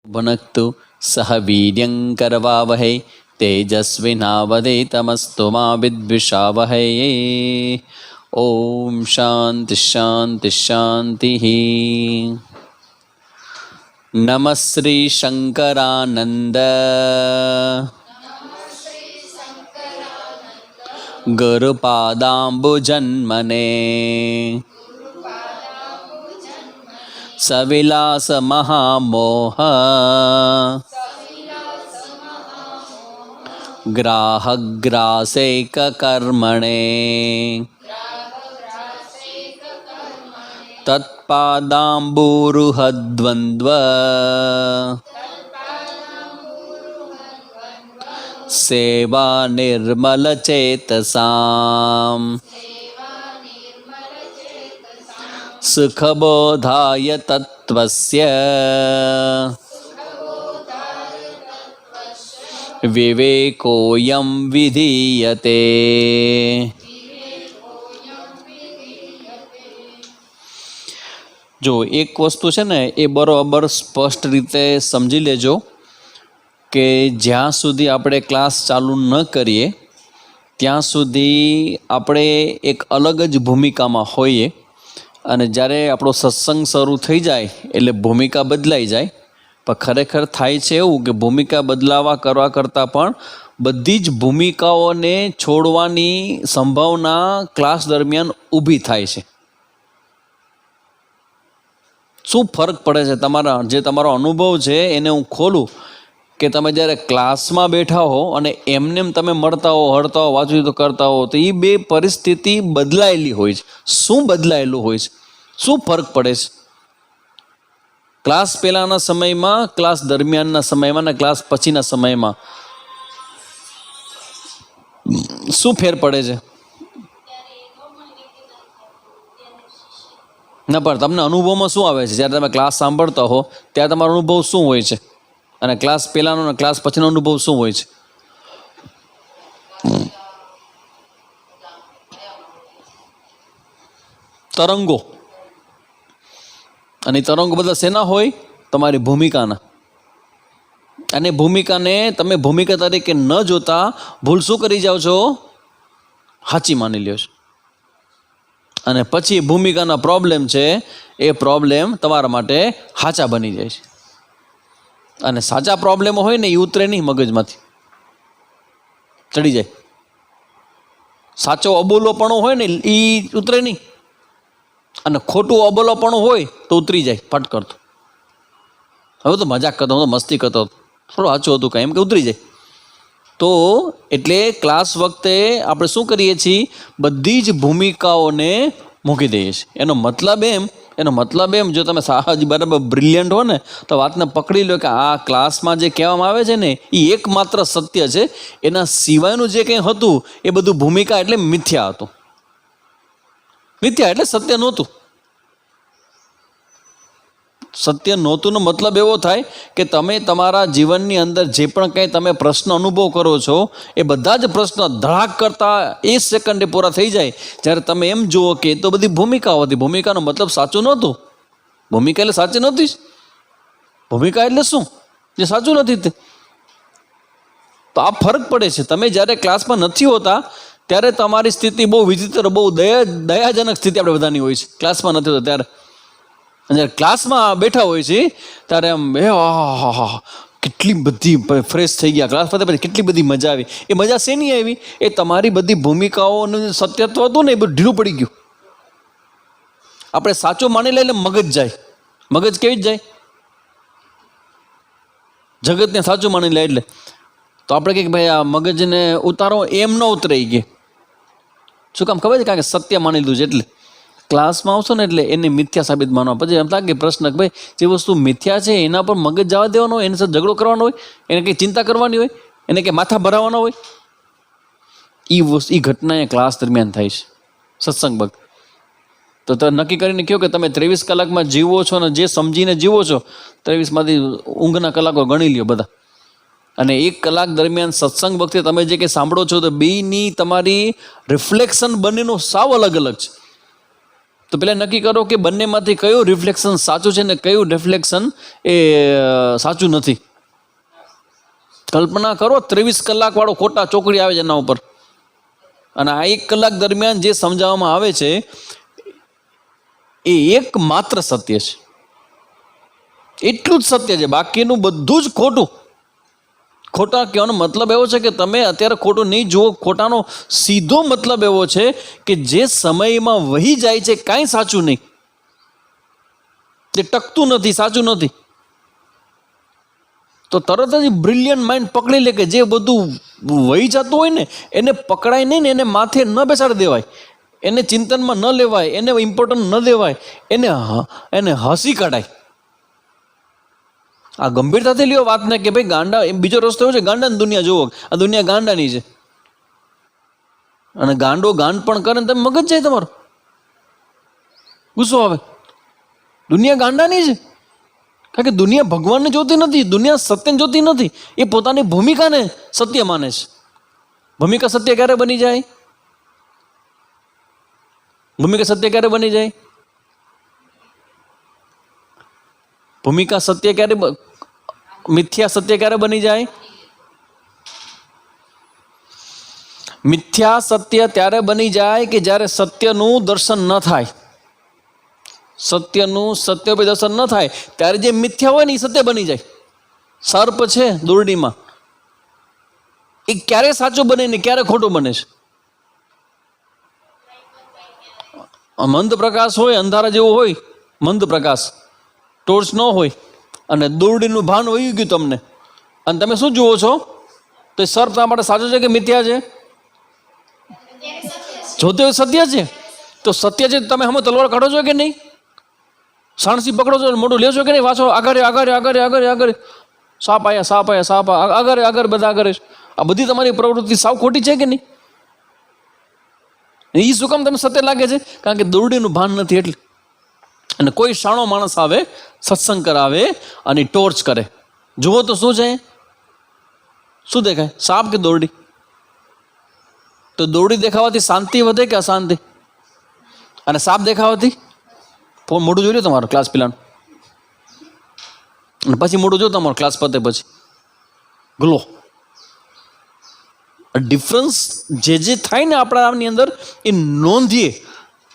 भुनक्तु सह वीर्यं करवावहै तेजस्विनावधीतमस्तु मा विद्विषावहै। ओम शांति शांति शांति। नमः श्री शंकरानंद गुरुपादाम्बुजन्मने सविलास महामोह ग्राहग्रासैक कर्मणे तत्पादाम्बुरुहद्वन्द्व सेवा निर्मल चेतसाम् सुखबोधाय तत्त्वस्य विवेकोऽयं विधीयते। जो एक वस्तु है ने ए बराबर स्पष्ट रीते समझी लेजो કે જ્યાં સુધી આપણે ક્લાસ ચાલુ ન કરીએ ત્યાં સુધી આપણે એક અલગ જ ભૂમિકામાં હોઈએ અને જ્યારે આપણો સત્સંગ શરૂ થઈ જાય એટલે ભૂમિકા બદલાઈ જાય. પણ ખરેખર થાય છે એવું કે ભૂમિકા બદલાવા કરવા કરતાં પણ બધી જ ભૂમિકાઓને છોડવાની સંભાવના ક્લાસ દરમિયાન ઊભી થાય છે. શું ફરક પડે છે તમારા જે તમારો અનુભવ છે એને હું ખોલું કે તમે જ્યારે ક્લાસમાં બેઠા હો અને એમને તમે મળતા હો, હળતા હો, વાંચવું કરતા હો તો એ બે પરિસ્થિતિ બદલાયેલી હોય છે. શું બદલાયેલું હોય છે? શું ફરક પડે છે? ક્લાસ પહેલાના સમયમાં, ક્લાસ દરમિયાનના સમયમાં અને ક્લાસ પછીના સમયમાં શું ફેર પડે છે? ના પણ તમને અનુભવમાં શું આવે છે? જ્યારે તમે ક્લાસ સાંભળતા હો ત્યારે તમારો અનુભવ શું હોય છે અને ક્લાસ પહેલાનો અને ક્લાસ પછીનો અનુભવ શું હોય છે? તરંગો. અને તરંગો બધા શેના હોય? તમારી ભૂમિકાના. અને ભૂમિકાને તમે ભૂમિકા તરીકે ન જોતા ભૂલ શું કરી જાઓ છો? સાચી માની લ્યો છો. અને પછી ભૂમિકાના પ્રોબ્લેમ છે એ પ્રોબ્લેમ તમારા માટે સાચા બની જાય છે. અને સાચા પ્રોબ્લેમો હોય ને એ ઉતરે નહીં મગજમાંથી, ચડી જાય. સાચો અબોલોપણો હોય ને એ ઉતરે નહીં અને ખોટું અબોલોપણું હોય તો ઉતરી જાય ફટ કરતો. હવે તો મજાક કરતો, હું તો મસ્તી કરતો, થોડું સાચું હતું કાંઈ એમ કે ઉતરી જાય. તો એટલે ક્લાસ વખતે આપણે શું કરીએ છીએ? બધી જ ભૂમિકાઓને મૂકી દઈએ છીએ. એનો મતલબ એમ જો તમે સાહજ બરાબર બ્રિલિયન્ટ હો ને તો વાતને પકડી લો કે આ ક્લાસમાં જે કહેવામાં આવે છે ને એ એકમાત્ર સત્ય છે. એના સિવાયનું જે કંઈ હતું એ બધું ભૂમિકા એટલે મિથ્યા હતું. મિથ્યા એટલે સત્ય નહોતું. સત્ય નહોતુંનો મતલબ એવો થાય કે તમે તમારા જીવનની અંદર જે પણ કંઈ તમે પ્રશ્ન અનુભવ કરો છો એ બધા જ પ્રશ્ન ધડાક કરતા એ સેકન્ડે પૂરા થઈ જાય જ્યારે તમે એમ જુઓ કે તો બધી ભૂમિકાઓ હતી. ભૂમિકાનો મતલબ સાચું નહોતું. ભૂમિકા એટલે સાચી નહોતી. ભૂમિકા એટલે શું? જે સાચું નથી તે. તો આ ફરક પડે છે. તમે જ્યારે ક્લાસમાં નથી હોતા ત્યારે તમારી સ્થિતિ બહુ વિચિત્ર, બહુ દયાજનક સ્થિતિ આપણે બધાની હોય છે. ક્લાસમાં નથી હોતા ત્યારે. અને જ્યારે ક્લાસમાં બેઠા હોય છે ત્યારે આમ કેટલી બધી ફ્રેશ થઈ ગયા. ક્લાસ પતે પછી કેટલી બધી મજા આવી. એ મજા શેની આવી? એ તમારી બધી ભૂમિકાઓનું સત્યત્વ હતું ને એ બધું ઢીલું પડી ગયું. આપણે સાચું માની લઈએ એટલે મગજ જાય. મગજ કેવી જ જાય? જગતને સાચું માની લે એટલે. તો આપણે કહીએ કે ભાઈ આ મગજને ઉતારો, એમ ન ઉતરાઈ ગઈ. શું કામ ખબર છે? કારણ કે સત્ય માની લીધું છે એટલે. ક્લાસમાં આવશો ને એટલે એને મિથ્યા સાબિત માનવા. પછી એમ લાગે પ્રશ્ન કે ભાઈ જે વસ્તુ મિથ્યા છે એના પર મગજ જવા દેવાનો હોય, એની સાથે ઝઘડો કરવાનો હોય, એને કંઈ ચિંતા કરવાની હોય, એને કંઈ માથા ભરાવાના હોય. એ ઘટના એ ક્લાસ દરમિયાન થાય છે સત્સંગ વખત. તો તમે નક્કી કરીને કહો કે તમે 23 કલાકમાં જીવો છો ને જે સમજીને જીવો છો 23માંથી ઊંઘના કલાકો ગણી લ્યો બધા. અને 1 કલાક દરમિયાન સત્સંગ વખતે તમે જે કંઈ સાંભળો છો તો બેની તમારી રિફ્લેક્શન બંનેનું સાવ અલગ અલગ છે. તો પેલા નક્કી કરો કે બંનેમાંથી કયું રિફ્લેક્શન સાચું છે ને કયું રિફ્લેક્શન એ સાચું નથી. કલ્પના કરો 23 કલાક વાળો ખોટા ચોકડી આવે છે એના ઉપર, અને આ 1 કલાક દરમિયાન જે સમજાવવામાં આવે છે એ એકમાત્ર સત્ય છે. એટલું જ સત્ય છે, બાકીનું બધું જ ખોટું. ખોટા કહેવાનો મતલબ એવો છે કે તમે અત્યારે ખોટું નહીં જુઓ. ખોટાનો સીધો મતલબ એવો છે કે જે સમયમાં વહી જાય છે કાંઈ સાચું નહીં, તે ટકતું નથી, સાચું નથી. તો તરત જ બ્રિલિયન્ટ માઇન્ડ પકડી લે કે જે બધું વહી જતું હોય ને એને પકડાય નહીં ને એને માથે ન બેસાડી દેવાય, એને ચિંતનમાં ન લેવાય, એને ઇમ્પોર્ટન્ટ ન દેવાય, એને હસી કાઢાય. આ ગંભીરતાથી લ્યો વાતને કે ભાઈ ગાંડા, બીજો રસ્તો એવો છે ગાંડાની દુનિયા જુઓ. આ દુનિયા ગાંડાની છે, અને ગાંડો ગાંડ પણ કરે ને તમે મગજ જાય તમારો, ગુસ્સો આવે. દુનિયા ગાંડાની છે, કારણ કે દુનિયા ભગવાનને જોતી નથી, દુનિયા સત્યને જોતી નથી, એ પોતાની ભૂમિકાને સત્ય માને છે. ભૂમિકા સત્ય ક્યારે બની જાય? ભૂમિકા સત્ય ક્યારે બની જાય? ભૂમિકા સત્ય ક્યારે, મિથ્યા સત્ય ક્યારે બની જાય? મિથ્યા સત્ય ત્યારે બની જાય કે જ્યારે સત્યનું દર્શન ન થાય. સત્યનું સત્ય દર્શન ન થાય ત્યારે જે મિથ્યા હોય ને એ સત્ય બની જાય. સર્પ છે દોરડીમાં, એ ક્યારે સાચું બને ને ક્યારે ખોટું બને છે. મંદ પ્રકાશ હોય, અંધારા જેવો હોય, મંદ પ્રકાશ, ટોર્ચ ન હોય, અને દોરડીનું ભાન વહી ગયું તમને, અને તમે શું જુઓ છો? તો એ સર્પ તમારા માટે સાચું છે કે મિથ્યા છે? જોતે સત્ય છે. તો સત્ય છે તમે હમણાં તલવાર કાઢો છો કે નહીં? સાણસી પકડો છો, મોઢું લેશો કે નહીં? વાંચો આગળ આગળ આગળ આગળ આગળ, સાપ આયા સાપ આયા સાપ, આગળ આગળ બધા આગળ. આ બધી તમારી પ્રવૃત્તિ સાવ ખોટી છે કે નહીં? એ શું કામ તમે સત્ય લાગે છે? કારણ કે દોરડીનું ભાન નથી એટલે. અને કોઈ શાણો માણસ આવે, સત્સંગ કરાવે અને ટોર્ચ કરે, જુઓ તો શું છે? શું દેખાય? સાપ કે દોરડી? તો દોરડી દેખાવાથી શાંતિ વધે કે અશાંતિ? અને સાપ દેખાવાથી? મોઢું જોઈ લો તમારો ક્લાસ પેલાનું, અને પછી મોઢું જો તમારો ક્લાસ પતે પછી ગ્લો. ડિફરન્સ જે થાય ને આપણા આમની અંદર એ નોંધીએ,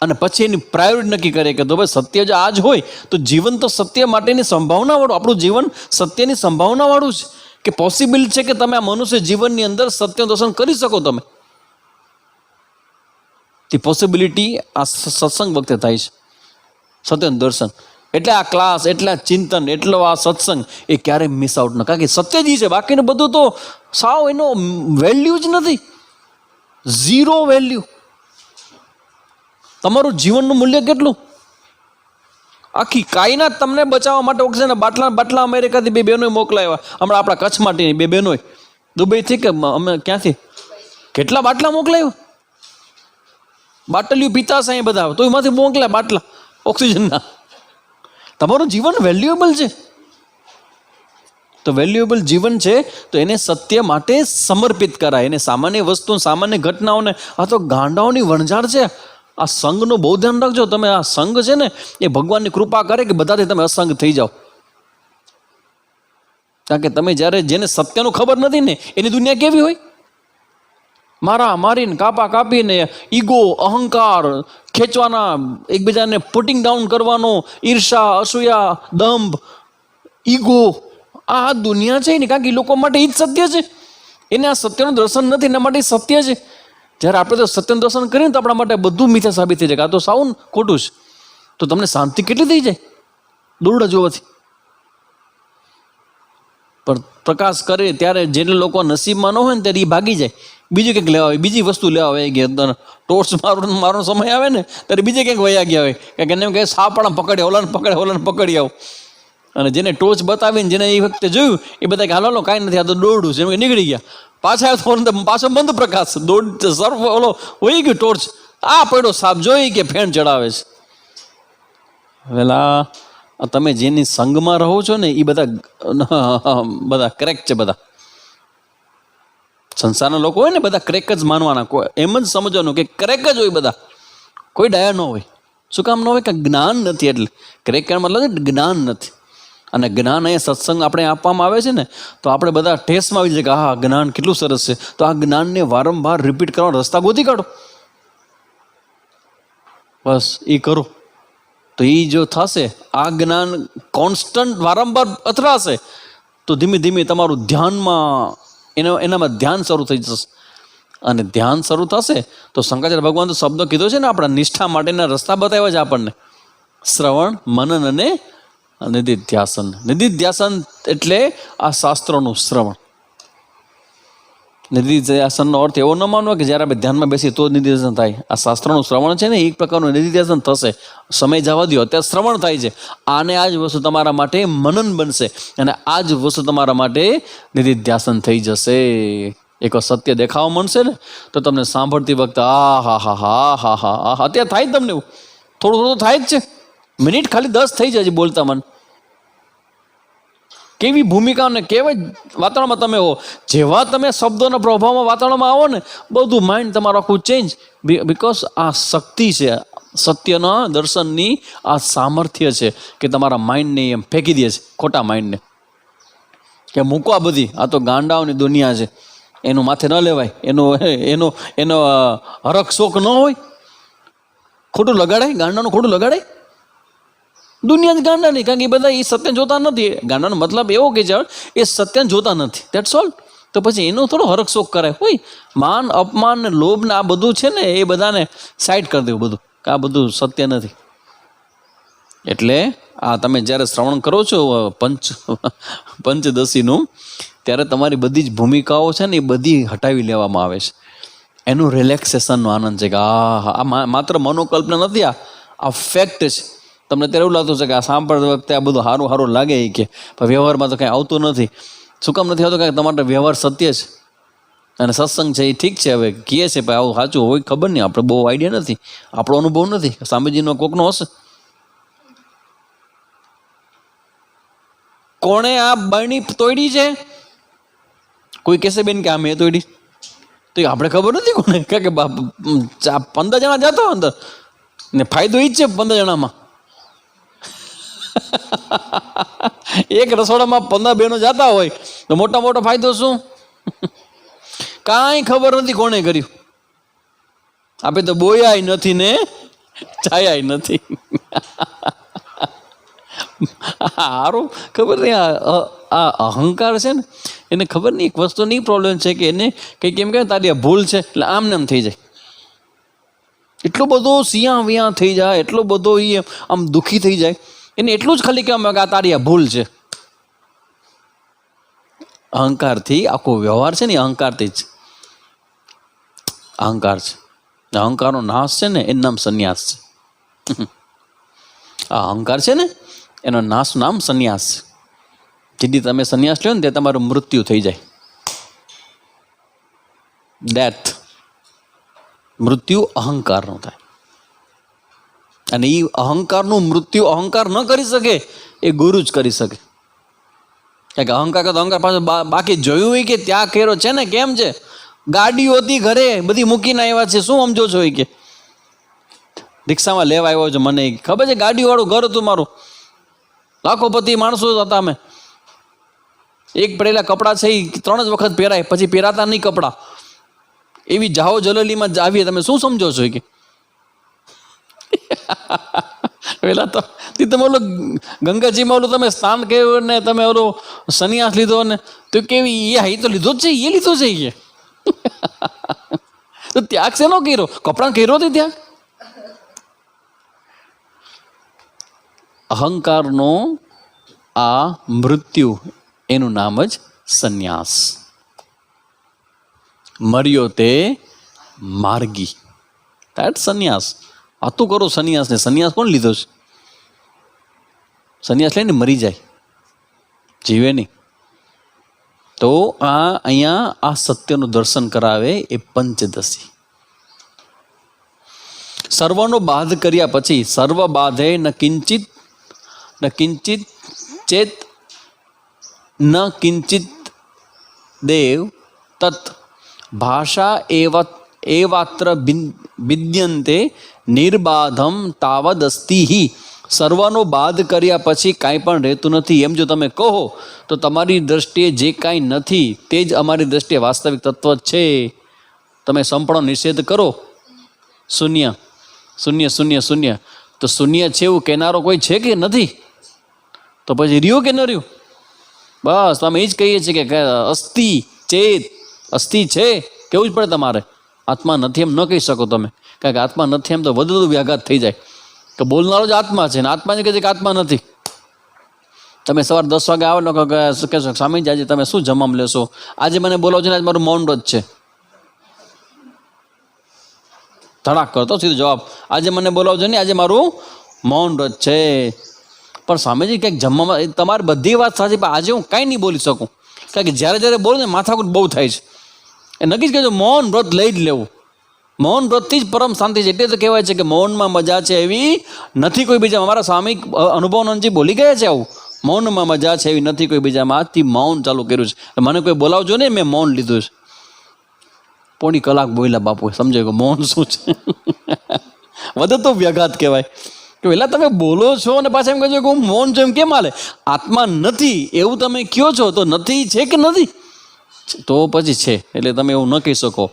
અને પછી એની પ્રાયોરિટી નક્કી કરીએ કે તો ભાઈ સત્ય જો આજ હોય તો જીવન તો સત્ય માટેની સંભાવના વાળું, આપણું જીવન સત્યની સંભાવના વાળું છે, કે પોસિબલ છે કે તમે આ મનુષ્ય જીવનની અંદર સત્ય દર્શન કરી શકો. તમે તે પોસિબિલિટી આ સત્સંગ વખતે થાય છે, સત્યનું દર્શન. એટલે આ ક્લાસ, એટલે આ ચિંતન, એટલો આ સત્સંગ એ ક્યારેય મિસ આઉટ ન, કારણ કે સત્ય જ છે. બાકીનું બધું તો સાવ એનો વેલ્યુ જ નથી, ઝીરો વેલ્યુ. તમારું જીવનનું મૂલ્ય કેટલું? આખી કાયનાત તમને બચાવવા માટે ઓક્સિજનના બાટલા અમેરિકાથી 2 બહેનોએ મોકલાવ્યા. હમણાં આપણા કચ્છ માટેની 2 બહેનોએ, દુબઈથી કે અમે ક્યાંથી, કેટલા બાટલા મોકલાવ્યા? બાટલીઓ પીતા હશે અહીં બધા, તો એમાંથી મોકલ્યા બાટલા ઓક્સિજનના. તમારું જીવન વેલ્યુએબલ છે. તો વેલ્યુએબલ જીવન છે તો એને સત્ય માટે સમર્પિત કરાય. એને સામાન્ય વસ્તુ, સામાન્ય ઘટનાઓને, આ તો ગાંડાઓની વણઝાર છે. આ સંઘનું બહુ ધ્યાન રાખજો. તમે આ સંઘ છે ને એ ભગવાનની કૃપા કરે કે બધાથી તમે અસંગ થઈ જાઓ. કારણ કે તમે જ્યારે, જેને સત્યનું ખબર નથી ને એની દુનિયા કેવી હોય? મારા મારીને, કાપા કાપીને, ઈગો, અહંકાર, ખેંચવાના, એકબીજાને પુટિંગ ડાઉન કરવાનો, ઈર્ષા, અસૂયા, દંભ, ઈગો, આ દુનિયા છે ને. કારણ કે એ લોકો માટે એ જ સત્ય છે. એને આ સત્યનું દર્શન નથી, એના માટે સત્ય છે. જ્યારે આપણે તો સત્યનું દર્શન કરીએ તો આપણા માટે બધું મિથ્યા સાબિત થઈ જાય, આ તો સાવ ખોટું છે. તો તમને શાંતિ કેટલી થઈ જાય દોરડા જોવાથી. પણ પ્રકાશ કરે ત્યારે જે લોકો નસીબમાં ન હોય ને ત્યારે એ ભાગી જાય, બીજું કંઈક લેવા આવે, બીજી વસ્તુ લેવા આવી ગયા. ટોર્ચ મારવાનો સમય આવે ને ત્યારે બીજે કંઈક વયા ગયા હોય, કારણ કે એને કહે સાપડા પકડે, ઓલાને પકડે, ઓલાને પકડી આવો. અને જેને ટોર્ચ બતાવીને જેને એ વખતે જોયું એ બધા કે હાલો કાંઈ નથી, આ તો દોરડું છે, એમ નીકળી ગયા. પાછા પાછો બંધ પ્રકાશ, દોડ સર્ફ ઓલો વહી ગયું ટોર્ચ, આ પડ્યો સાપ જોઈ કે ફેણ ચડાવે છે. વેલા તમે જેની સંગમાં રહો છો ને એ બધા ક્રેક છે. બધા સંસારના લોકો હોય ને બધા ક્રેક જ માનવાના, એમ જ સમજવાનું કે ક્રેક જ હોય બધા, કોઈ ડાયા ન હોય. શું કામ ન હોય? કે જ્ઞાન નથી. એટલે ક્રેક કહેવાનો મતલબ છે જ્ઞાન નથી. અને જ્ઞાન અહીંયા સત્સંગ આપણે આપવામાં આવે છે ને, તો આપણે બધા ટેસ્ટમાં આવી જાય કે હા જ્ઞાન કેટલું સરસ છે. તો આ જ્ઞાનને વારંવાર રિપીટ કરવાનો રસ્તા ગોતી કાઢો, બસ એ કરો. તો એ જો થશે, આ જ્ઞાન કોન્સ્ટન્ટ વારંવાર અથડાશે, તો ધીમે ધીમે તમારું ધ્યાનમાં એનામાં ધ્યાન શરૂ થઈ જશે. અને ધ્યાન શરૂ થશે તો શંકરાચાર્ય ભગવાન તો શબ્દ કીધો છે ને, આપણા નિષ્ઠા માટેના રસ્તા બતાવ્યા છે આપણને. શ્રવણ, મનન અને નિધિધ્યાસન. નિધિધ્યાસન એટલે આ શાસ્ત્રોનું શ્રવણ. નિધિધ્યાસનનો અર્થ એવો ન માનવો કે જ્યારે આપણે ધ્યાનમાં બેસીએ તો જ નિધિધ્યાસન થાય. આ શાસ્ત્રનું શ્રવણ છે ને, એક પ્રકારનું નિધિધ્યાસન થશે. સમય જવા દો, અત્યારે શ્રવણ થાય છે. આને આ જ વસ્તુ તમારા માટે મનન બનશે, અને આ જ વસ્તુ તમારા માટે નિધિધ્યાસન થઈ જશે. એક સત્ય દેખાવા મળશે ને, તો તમને સાંભળતી વખતે આ હા હા હા હા હા હા, અત્યારે થાય જ તમને એવું, થોડું થોડું થાય જ છે. મિનિટ ખાલી 10 થઈ જાય છે બોલતા. મન કેવી ભૂમિકા ને કેવા વાતાવરણમાં તમે હો, જેવા તમે શબ્દોના પ્રભાવમાં વાતાવરણમાં આવો ને, બધું માઇન્ડ તમારું આખું ચેન્જ. બિકોઝ આ શક્તિ છે સત્યના દર્શનની, આ સામર્થ્ય છે કે તમારા માઇન્ડને એમ ફેંકી દે છે, ખોટા માઇન્ડને, કે મૂકો આ બધી, આ તો ગાંડાઓની દુનિયા છે, એનું માથે ન લેવાય, એનો હરખ શોખ ન હોય, ખોટું લગાડાય, ગાંડાનું ખોટું લગાડાય. દુનિયા જ ગાંડા નહીં, કારણ કે એ બધા એ સત્ય જોતા નથી. ગાંડાનો મતલબ એવો કે એ સત્ય જોતા નથી, દેટ્સ ઓલ. તો પછી એનો થોડો હરખ શોખ કરાય હોય. માન અપમાન ને લોભ ને આ બધું છે ને, એ બધાને સાઈડ કરી દેવું બધું, કે આ બધું સત્ય નથી. એટલે આ તમે જ્યારે શ્રવણ કરો છો પંચદશીનું, ત્યારે તમારી બધી જ ભૂમિકાઓ છે ને, એ બધી હટાવી લેવામાં આવે છે. એનું રિલેક્સેશનનો આનંદ છે કે આ માત્ર મનોકલ્પના નથી, આ ફેક્ટ છે. તમને ત્યારે એવું લાગતું છે કે આ સાંભળતી વખતે આ બધું સારું સારું લાગે, કે વ્યવહારમાં તો કંઈ આવતું નથી. શું કામ નથી આવતું? કારણ કે તમારો વ્યવહાર સત્ય છે, અને સત્સંગ છે એ ઠીક છે. હવે કહે છે ભાઈ આવું સાચું હોય, ખબર નહીં, આપણે બહુ આઈડિયા નથી, આપણો અનુભવ નથી. સ્વામીજીનો કોકનો હશે. કોણે આ બરણી તોડી છે? કોઈ કહેશે બેન કે આ મેં તોડી, તો આપણે ખબર નથી કોને. કારણ કે 15 જણા જતા હોય અંદર, ને ફાયદો એ જ છે 15 જણામાં. એક રસોડામાં 15 બહેનો જતા હોય તો મોટા મોટો ફાયદો શું? કાંઈ ખબર નથી કોણે કર્યું. આપણે તો બોયાય નથી ને ચાયાય નથી. સારું ખબર નહીં, આ અહંકાર છે ને, એને ખબર નહીં એક વસ્તુની પ્રોબ્લેમ છે કે એને કંઈક એમ કહે તારી આ ભૂલ છે એટલે આમ ને આમ થઈ જાય. એટલો બધો સિયા વિયા થઈ જાય, એટલો બધો એ આમ દુઃખી થઈ જાય. એને એટલું જ ખાલી કહેવામાં કે આ તારી આ ભૂલ છે. અહંકારથી આખો વ્યવહાર છે ને, અહંકારથી જ અહંકાર છે. અહંકારનો નાશ છે ને, એનું નામ સંન્યાસ છે. આ અહંકાર છે ને, એનો નાશનું નામ સંન્યાસ છે. જેથી તમે સંન્યાસ લ્યો ને તે તમારું મૃત્યુ થઈ જાય, ડેથ. મૃત્યુ અહંકારનું થાય, અને એ અહંકારનું મૃત્યુ અહંકાર ન કરી શકે, એ ગુરુ જ કરી શકે. કારણ કે અહંકાર કરતો અહંકાર પાછો બાકી જોયું હોય કે ત્યાં કેરો છે ને, કેમ છે, ગાડીઓ હતી ઘરે બધી મૂકીને આવ્યા છે, શું સમજો છો? કે રિક્ષામાં લેવા આવ્યો છે, મને ખબર છે ગાડીવાળું ઘર હતું મારું, લાખોપતિ માણસો હતા અમે. એક પડેલા કપડાં છે એ 3 જ વખત પહેરાય, પછી પહેરાતા નહીં કપડાં. એવી જાહો જલેલીમાં જ આવીએ, તમે શું સમજો છો? કે પેલા તો તમે ઓલો ગંગાજીમાં ઓલું તમે સ્નાન કર્યું ને, તમે ઓલો સંન્યાસ લીધો ને, તો કેવી એ તો લીધો જ છે, એ લીધો છે. એ તો ત્યાગ શેનો કર્યો? કપડાં કર્યો હતો ત્યાગ. અહંકારનો આ મૃત્યુ, એનું નામ જ સંન્યાસ. મર્યો તે માર્ગી, દેટ સંન્યાસ. આતું કરો સંન્યાસ ને. સંન્યાસ કોણ લીધો છે? સંન્યાસ લઈને મરી જાય, જીવે નહીં. તો અહીંયા આ સત્યનું દર્શન કરાવે એ પંચદશી. સર્વનો બાધ કર્યા પછી, સર્વ બાધે ન કિંચિત ચેત ન કિંચિત દેવ તત ભાષા એવાત્ર વિદ્યંતે નિર્બાધમ તાવદસ્તિ હિ. સર્વનો બાદ કર્યા પછી કાંઈ પણ રહેતું નથી એમ જો તમે કહો તો તમારી દ્રષ્ટિએ જે કાંઈ નથી તે જ અમારી દ્રષ્ટિએ વાસ્તવિક તત્વ છે. તમે સંપૂર્ણ નિષેધ કરો શૂન્ય શૂન્ય શૂન્ય શૂન્ય, તો શૂન્ય છે એવું કહેનારો કોઈ છે કે નથી? તો પછી રહ્યું કે ન રહ્યું? બસ તમે એ જ કહીએ છીએ કે અસ્થિ ચેત, અસ્થિ છે કેવું જ પડે તમારે. આત્મા નથી એમ ન કહી શકો તમે, કારણ કે આત્મા નથી એમ તો વધુ વ્યાઘાત થઈ જાય કે બોલનારો જ આત્મા છે ને આત્મા જ કહે છે કે આત્મા નથી. તમે સવારે 10 વાગે આવો લોકો કહેશો સ્વામીજી આજે તમે શું જમમ લેશો? આજે મને બોલાવો છો ને આજે મારું મૌન વ્રત છે. ધડાક કરતો સીધો જવાબ, આજે મને બોલાવજો ને આજે મારું મૌન વ્રત છે. પણ સ્વામીજી કંઈક જમવામાં તમારી બધી વાત સાચી, પણ આજે હું કાંઈ નહીં બોલી શકું, કારણ કે જ્યારે જ્યારે બોલું ને માથાકૂટ બહુ થાય છે. એ નક્કી જ કહેજો મૌન વ્રત લઈ જ લેવું. મૌન વ્રતથી જ પરમ શાંતિ છે. એટલે તો કહેવાય છે કે મૌનમાં મજા છે એવી નથી કોઈ બીજામાં. અમારા સ્વામી અનુભવાનંદજી બોલી ગયા છે આવું, મૌનમાં મજા છે એવી નથી કોઈ બીજામાં. આજથી મૌન ચાલુ કર્યું છે. મને કોઈ બોલાવજો ને મેં મૌન લીધું છે. પોણી કલાક બોલ્યા બાપુ, સમજાય કે મૌન શું છે. વધુ તો વ્યઘાત કહેવાય કે પહેલાં તમે બોલો છો અને પાછા એમ કહેજો કે હું મૌન છું, એમ કેમ હાલે? આત્મા નથી એવું તમે કહો છો તો નથી છે કે નથી? તો પછી છે, એટલે તમે એવું ન કહી શકો.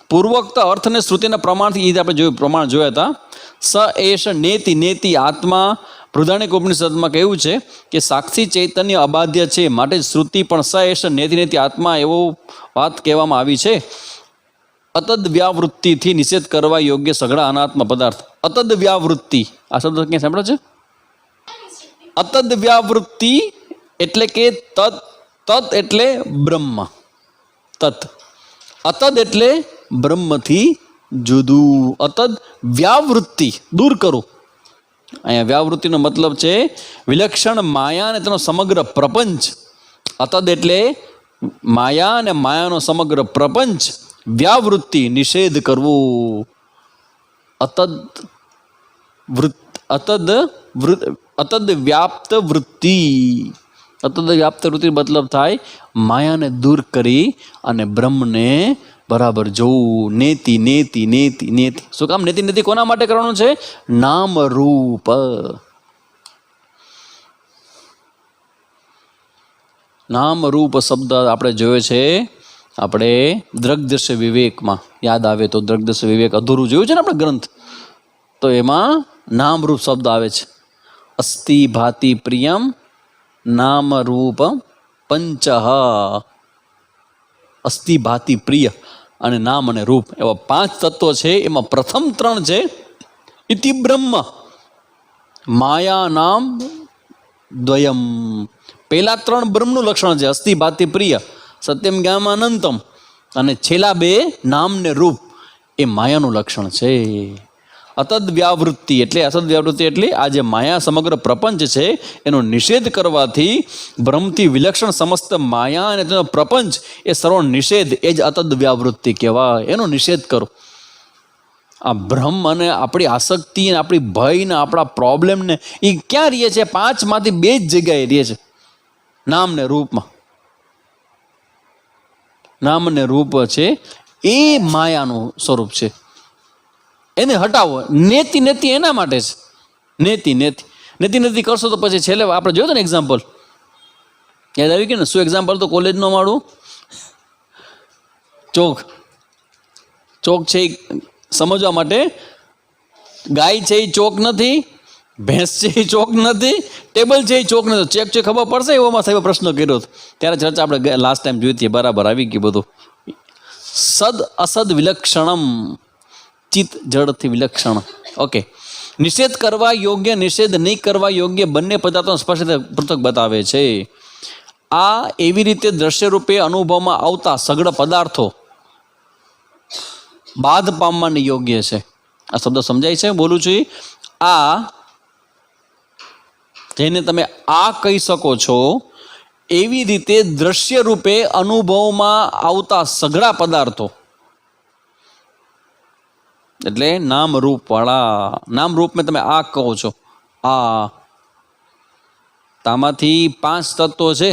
પૂર્વોક્ત અર્થને શ્રુતિના પ્રમાણથી એ આપણે જોયું, પ્રમાણ જોયા હતા. સ એષ નેતિ નેતિ આત્મા. બૃહદારણ્યક ઉપનિષદમાં કહ્યું છે કે સાક્ષી ચૈતન્ય અબાધ્ય છે, માટે શ્રુતિ પણ સ એષ નેતિ નેતિ આત્મા એવો વાત કહેવામાં આવી છે. અતદ વ્યાવૃત્તિથી નિષેધ કરવા યોગ્ય સઘળા અનાત્મ પદાર્થ. અતદ વ્યાવૃત્તિ આ શબ્દ ક્યાં સાંભળો છે? અતદ વ્યાવૃત્તિ એટલે કે તત, તત એટલે બ્રહ્મ, તત. અતદ એટલે બ્રહ્મથી જુદું. અતદ વ્યાવૃત્તિ દૂર કરું. અહીંયા વ્યાવૃત્તિનો મતલબ છે વિલક્ષણ માયા અને તેનો સમગ્ર પ્રપંચ. અતદ એટલે માયા અને માયાનો સમગ્ર પ્રપંચ. વ્યાવૃત્તિ નિષેધ કરવું. અતદ અતદ અતદ વ્યાપ્ત વૃત્તિ. અતદ વ્યાપ્ત વૃત્તિ મતલબ થાય માયાને દૂર કરી અને બ્રહ્મને બરાબર જોવું. નેતિ નેતિ નેતિ નેતિ. શું કામ નેતિ નેતિ કોના માટે કરવાનું છે? નામ રૂપ. નામ રૂપ શબ્દ આપણે જોયો છે, આપણે દ્રગ્દૃશ્ય વિવેકમાં. યાદ આવે તો દ્રગ્દૃશ્ય વિવેક અધૂરું જોયું છે ને આપણે ગ્રંથ, તો એમાં નામરૂપ શબ્દ આવે છે. અસ્થિ ભાતિ પ્રિયમ નામ રૂપ પંચ. અસ્થિ ભાતિ પ્રિય અને નામ અને રૂપ એવા 5 તત્વો છે. એમાં પ્રથમ 3 છે ઇતિ બ્રહ્મ માયા નામ દ્વયમ. પહેલા 3 બ્રહ્મનું લક્ષણ છે, અસ્થિ ભાતિ પ્રિય સત્યમ જ્ઞામ અનંતમ, અને છેલ્લા 2 નામ ને રૂપ એ માયાનું લક્ષણ છે. અતદ વ્યાવૃત્તિ એટલે અતદ વ્યાવૃત્તિ એટલે આ જે માયા સમગ્ર પ્રપંચ છે એનો નિષેધ કરવાથી બ્રહ્મથી વિલક્ષણ સમસ્ત માયા અને તેનો પ્રપંચ એ સર્વ નિષેધ, એ જ અતદ વ્યાવૃત્તિ કહેવાય. એનો નિષેધ કરો. આ ભ્રમ અને આપણી આસક્તિ અને આપણી ભય ને આપણા પ્રોબ્લેમને એ ક્યાં રહે છે? 5માંથી 2 જ જગ્યાએ રહે છે, નામ ને રૂપમાં. નામ ને રૂપ છે એ માયાનું સ્વરૂપ છે, એને હટાવો. નેતિ નેતિ એના માટે છે. નેતિ નેતિ નેતિ નેતિ કરશો તો પછી છેલ્લે આપણે જોયું ને એક્ઝામ્પલ યાદ આવી ગયું ને? શું એક્ઝામ્પલ તો કોલેજનો મારું ચોક. ચોક છે એ સમજવા માટે, ગાય છે એ ચોક નથી, ભેંસ છે એ ચોક નથી, ટેબલ છે એ ચોક નથી. ચેક છે ખબર પડશે એવોમાં સાહેબ પ્રશ્ન કર્યો ત્યારે ચર્ચા આપણે લાસ્ટ ટાઈમ જોઈ હતી, બરાબર આવી ગયું બધું. સદ અસદ વિલક્ષણમ, ચિત્ત જડથી વિલક્ષણ. ઓકે. નિષેધ કરવા યોગ્ય, નિષેધ નહીં કરવા યોગ્ય બંને પદાર્થો સ્પષ્ટ પૃથક બતાવે છે. આ એવી રીતે દ્રશ્ય રૂપે અનુભવમાં આવતા સઘળ પદાર્થો બાદ પામવાને યોગ્ય છે. આ શબ્દ સમજાય છે બોલું છું? આ જેને તમે આ કહી શકો છો એવી રીતે દ્રશ્ય રૂપે અનુભવમાં આવતા સઘળા પદાર્થો એટલે નામ રૂપ વાળા. નામ રૂપ મેં તમે આ કહો છો. આમાંથી 5 તત્વો છે,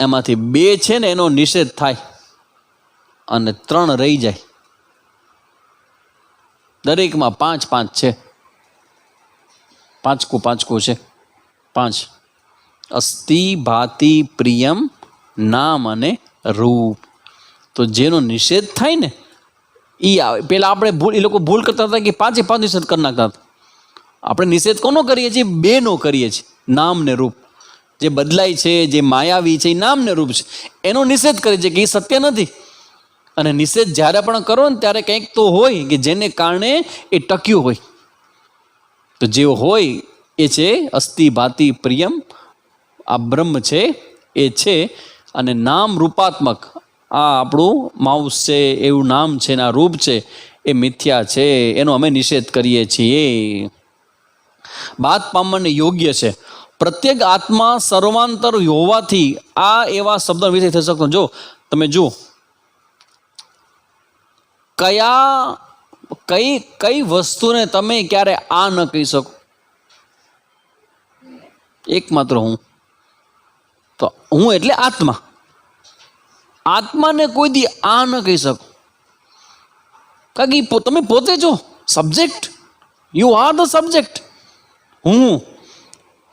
એમાંથી 2 છે ને એનો નિષેધ થાય અને 3 રહી જાય. દરેકમાં 5 છે. પાંચકું છે. 5 અસ્થિ ભાતિ પ્રિયમ નામ અને રૂપ. તો જેનો નિષેધ થાય ને એ આવે. પેલા આપણે એ લોકો ભૂલ કરતા હતા કે 5 નિષેધ કરી નાખતા હતા. આપણે નિષેધ કોનો કરીએ છીએ? 2નો કરીએ છીએ, નામ ને રૂપ. જે બદલાય છે, જે માયાવી છે, એ નામ ને રૂપ છે, એનો નિષેધ કરીએ છીએ કે એ સત્ય નથી. અને નિષેધ જ્યારે પણ કરો ને ત્યારે કંઈક તો હોય કે જેને કારણે એ ટક્યું હોય. તો જે હોય એ છે અસ્થિ ભાતિ પ્રિયમ. આ બ્રહ્મ છે એ છે. અને નામ રૂપાત્મક આ આપણું માઉસ છે, એવું નામ છે ને આ રૂપ છે એ મિથ્યા છે, એનો અમે નિષેધ કરીએ છીએ. બાદ પામવાને યોગ્ય છે. પ્રત્યેક આત્મા સર્વાંતર હોવાથી આ એવા શબ્દ વિશે થઈ શકતો. જો તમે જુઓ કઈ વસ્તુને તમે ક્યારે આ ન કહી શકો? એકમાત્ર હું. તો હું એટલે આત્મા. આત્માને કોઈ દી આ ન કહી શકો. કારણ કે તમે પોતે છો subject. You are the subject. હું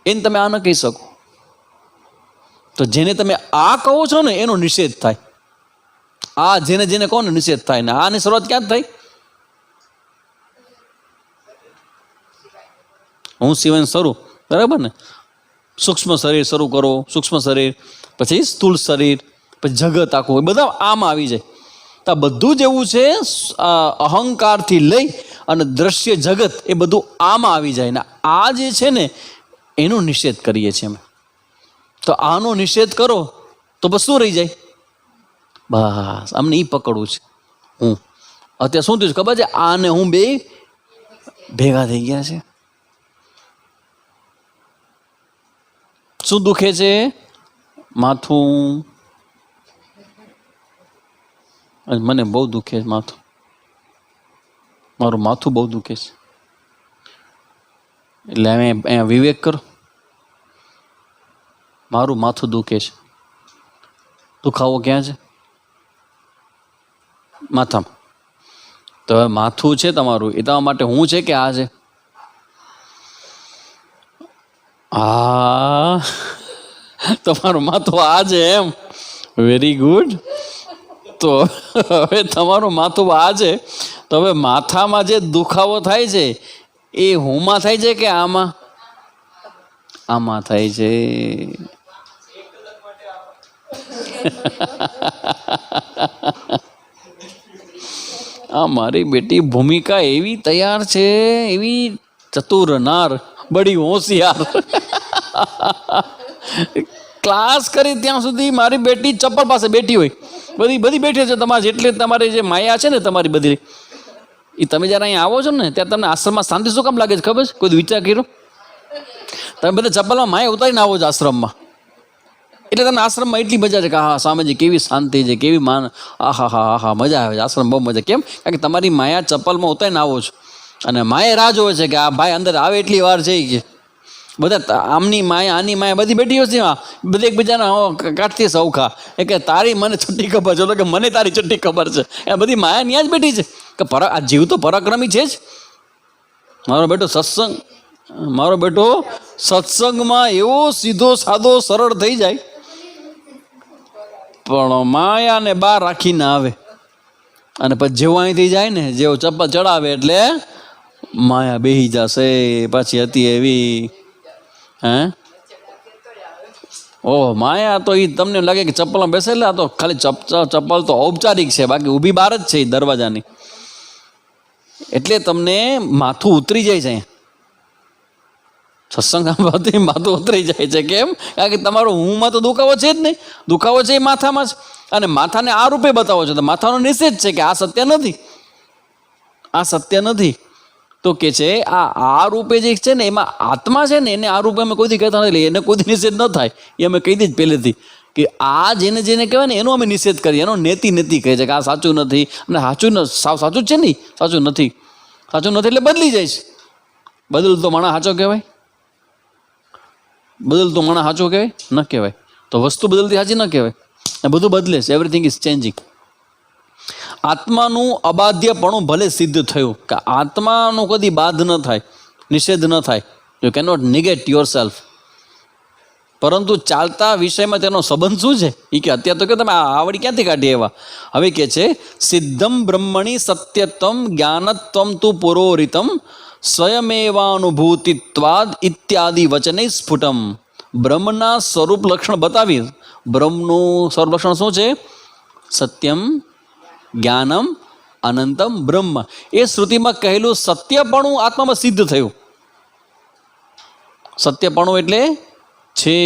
એને તમે આ ન કહી શકો. તો જેને તમે આ કહો છો ને એનો નિષેધ થાય. આ જેને કહો ને નિષેધ થાય. ને આની શરૂઆત ક્યાં થાય? હું સિવાય શરૂ, બરાબર ને? સૂક્ષ્મ શરીર શરૂ કરો, સૂક્ષ્મ શરીર, પછી સ્થૂળ શરીર, પછી જગત આખું, બધા આમાં આવી જાય. તો આ બધું જ એવું છે. અહંકારથી લઈ અને દ્રશ્ય જગત એ બધું આમાં આવી જાય. ને આ જે છે ને એનો નિષેધ કરીએ છીએ અમે. તો આનો નિષેધ કરો તો બસ શું રહી જાય? બસ અમને એ પકડવું છે. હું અત્યારે શું થયું ખબર છે? આ ને હું બે ભેગા થઈ ગયા છે. શું દુખે છે? માથું. મને બહુ દુખે છે માથું. મારું માથું બહુ દુખે છે. એટલે અહીંયા વિવેક કરો. મારું માથું દુખે છે. દુખાવો ક્યાં છે? માથામાં. તો હવે માથું છે તમારું, એ તમારા માટે હું છે કે આ છે? હા, તમારું માથું આ છે એમ. Very good. તો હવે તમારું માથું આ છે. તો હવે માથામાં જે દુખાવો થાય છે એ હુંમાં થાય છે કે આમાં? આમાં થાય છે. આ મારી બેટી ભૂમિકા એવી તૈયાર છે, એવી ચતુર નાર, બડી હોશિયાર. ક્લાસ કરી ત્યાં સુધી મારી બેટી ચપ્પલ પાસે બેઠી હોય. બધી બેઠી છે. તમારે જેટલી તમારી જે માયા છે ને તમારી બધી, એ તમે જ્યારે અહીંયા આવો છો ને ત્યારે તમને આશ્રમમાં શાંતિ શું કામ લાગે છે ખબર છે? કોઈ વિચાર કર્યો? તમે બધા ચપ્પલમાં માયા ઉતારીને આવો છો આશ્રમમાં, એટલે તમને આશ્રમમાં એટલી મજા છે કે હા સ્વામીજી કેવી શાંતિ છે, કેવી માન, આહા મજા આવે છે આશ્રમ, બહુ મજા. કેમ? કારણ કે તમારી માયા ચપ્પલમાં ઉતારીને આવો છો. અને માયા રાહ જોવે છે કે આ ભાઈ અંદર આવે એટલી વાર છે કે બધા આમની માયા આની માયા બધી બેઠી હોય છે. બધી એકબીજાના કાઢતી સૌખા એ કે તારી મને છૂટી ખબર છે, કે મને તારી છૂટી ખબર છે. એ બધી માયા ત્યાં જ બેઠી છે કે આ જીવ તો પરાક્રમી છે જ. મારો બેટો સત્સંગમાં એવો સીધો સાદો સરળ થઈ જાય, પણ માયાને બહાર રાખીને આવે. અને પછી જેવું અહીંથી જાય ને, જેવો ચપ્પલ ચડાવે એટલે માયા બેહી જશે. પાછી હતી એવી માયા તો એ તમને લાગે કે ચપ્પલમાં બેસેલા, તો ખાલી ચપ્પલ તો ઔપચારિક છે, બાકી ઊભી બહાર જ છે દરવાજાની. એટલે તમને માથું ઉતરી જાય છે. સત્સંગમાં માથું ઉતરી જાય છે. કેમ? કારણ કે તમારો હુંમાં તો દુખાવો છે જ નહીં. દુખાવો છે એ માથામાં જ. અને માથાને આ રૂપે બતાવો છો તો માથાનો નિષેધ છે કે આ સત્ય નથી, આ સત્ય નથી. તો કે છે આ રૂપે જે છે ને એમાં આત્મા છે ને, એને આ રૂપે અમે કોઈથી કહેતા નથી, એને કોઈથી નિષેધ ન થાય એ અમે કહી દીધી પહેલેથી કે આ જેને કહેવાય ને એનો અમે નિષેધ કરીએ. એનો નેતિ કહે છે કે આ સાચું નથી. અને સાચું જ છે નહીં, સાચું નથી એટલે બદલી જાય છે. બદલતો માણસ સાચો કહેવાય? બદલતો માણસ સાચો કહેવાય? ન કહેવાય. તો વસ્તુ બદલતી સાચી ન કહેવાય. બધું બદલે છે. Everything is changing. આત્માનું અબાધ્યપણું ભલે સિદ્ધ થયું કે આત્માનું કદી બાધ ન થાય, નિષેધ ન થાય, યુ કેનોટ નિગેટ યોર સેલ્ફ, પરંતુ ચાલતા વિષયમાં તેનો સંબંધ શું છે એ કે અત્યારે તો કે તમે આવડી ક્યાંથી કાઢી એવા. હવે કે છે સિદ્ધમ બ્રહ્મણી સત્યત્વમ જ્ઞાનત્વમ તુ પુરોરિતમ સ્વયમેવાનુભૂતિત્વાદ ઇત્યાદિ વચને સ્ફુટમ. બ્રહ્મના સ્વરૂપ લક્ષણ બતાવી. બ્રહ્મનું સ્વરૂપ લક્ષણ શું છે? સત્યમ જ્ઞાનમ અનંતમ બ્રહ્મ. એ શ્રુતિમાં કહેલું સત્યપણું આત્મામાં સિદ્ધ થયું. સત્યપણું એટલે છે,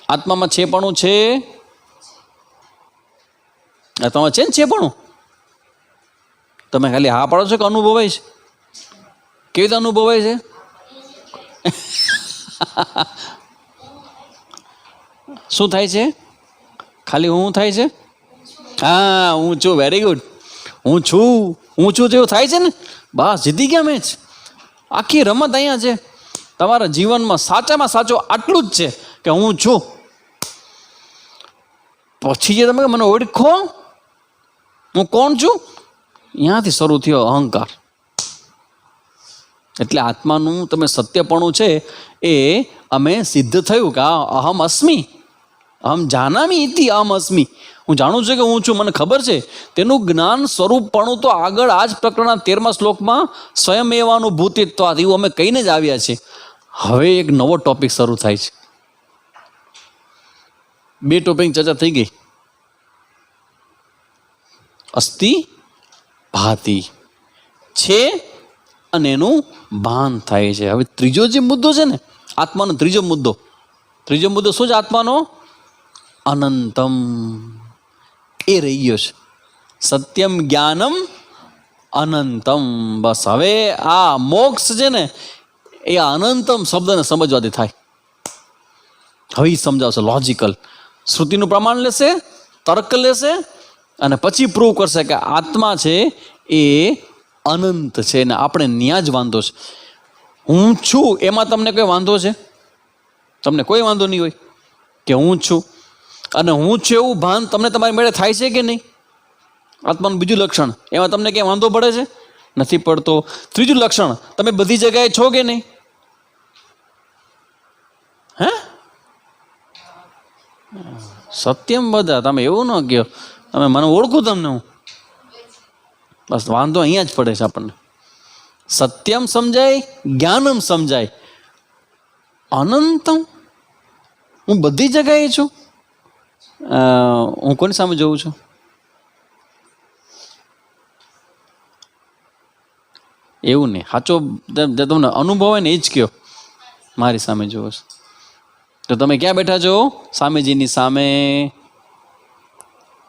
આત્મામાં છેપણું છે, આત્મામાં છે ને છેપણું. તમે ખાલી હા પાડો છો કે અનુભવાય છે? કેવી રીતે અનુભવાય છે? શું થાય છે? ખાલી હું થાય છે? હા, હું છું. Very good. હું છું જેવું થાય છે ને, બસ જીતી ગયા મેચ. આખી રમત અહીંયા છે. તમારા જીવનમાં સાચામાં સાચો આટલું જ છે કે હું છું. પછી જે તમે મને ઓળખો, હું કોણ છું, અહીંયાથી શરૂ થયો અહંકાર. એટલે આત્માનું તમે સત્યપણું છે એ અમે સિદ્ધ થયું કે અહમ અસ્મી, અહમ જાનામી ઇતિ અહમ અસ્મી. હું જાણું છું કે હું છું, મને ખબર છે. તેનું જ્ઞાન સ્વરૂપપણું તો આગળ આ જ પ્રકરણના 13મા શ્લોકમાં સ્વયં એવાનુભૂતિત્વાદ એવું અમે કહીને જ આવ્યા છે. હવે એક નવો ટોપિક શરૂ થાય છે. 2 ટોપિક ચર્ચા થઈ ગઈ. અસ્તિ ભાતિ છે અને એનું ભાન થાય છે. હવે ત્રીજો જે મુદ્દો છે ને, આત્માનો ત્રીજો મુદ્દો શું છે? આત્માનો અનંતમ એ રહી ગયો છે. સત્યમ જ્ઞાનમ અનંતમ. બસ હવે આ મોક્ષ છે ને એ અનંતમ શબ્દને સમજવાથી થાય. હવે એ સમજાવશે લોજિકલ. શ્રુતિનું પ્રમાણ લેશે, તર્ક લેશે અને પછી પ્રૂવ કરશે કે આત્મા છે એ અનંત છે ને આપણે ન્યા જ વાંધો છે. હું છું એમાં તમને કોઈ વાંધો છે? તમને કોઈ વાંધો નહીં હોય કે હું છું. અને હું છું એવું ભાન તમને તમારી મેળે થાય છે કે નહીં? આત્માનું બીજું લક્ષણ, એમાં તમને ક્યાંય વાંધો પડે છે? નથી પડતો. ત્રીજું લક્ષણ, તમે બધી જગ્યાએ છો કે નહીં? હે? સત્યમ બધા. તમે એવું ન કહો તમે મને ઓળખું તમને હું. બસ વાંધો અહીંયા જ પડે છે આપણને. સત્યમ સમજાય, જ્ઞાનમ સમજાય, અનંતમ હું બધી જગ્યાએ છું. હું કોની સામે જોઉં છું? એવું નહીં, સાચો તમને અનુભવ હોય ને એ જ કહો. મારી સામે જોવો છો તો તમે ક્યાં બેઠા છો? સામેજીની સામે.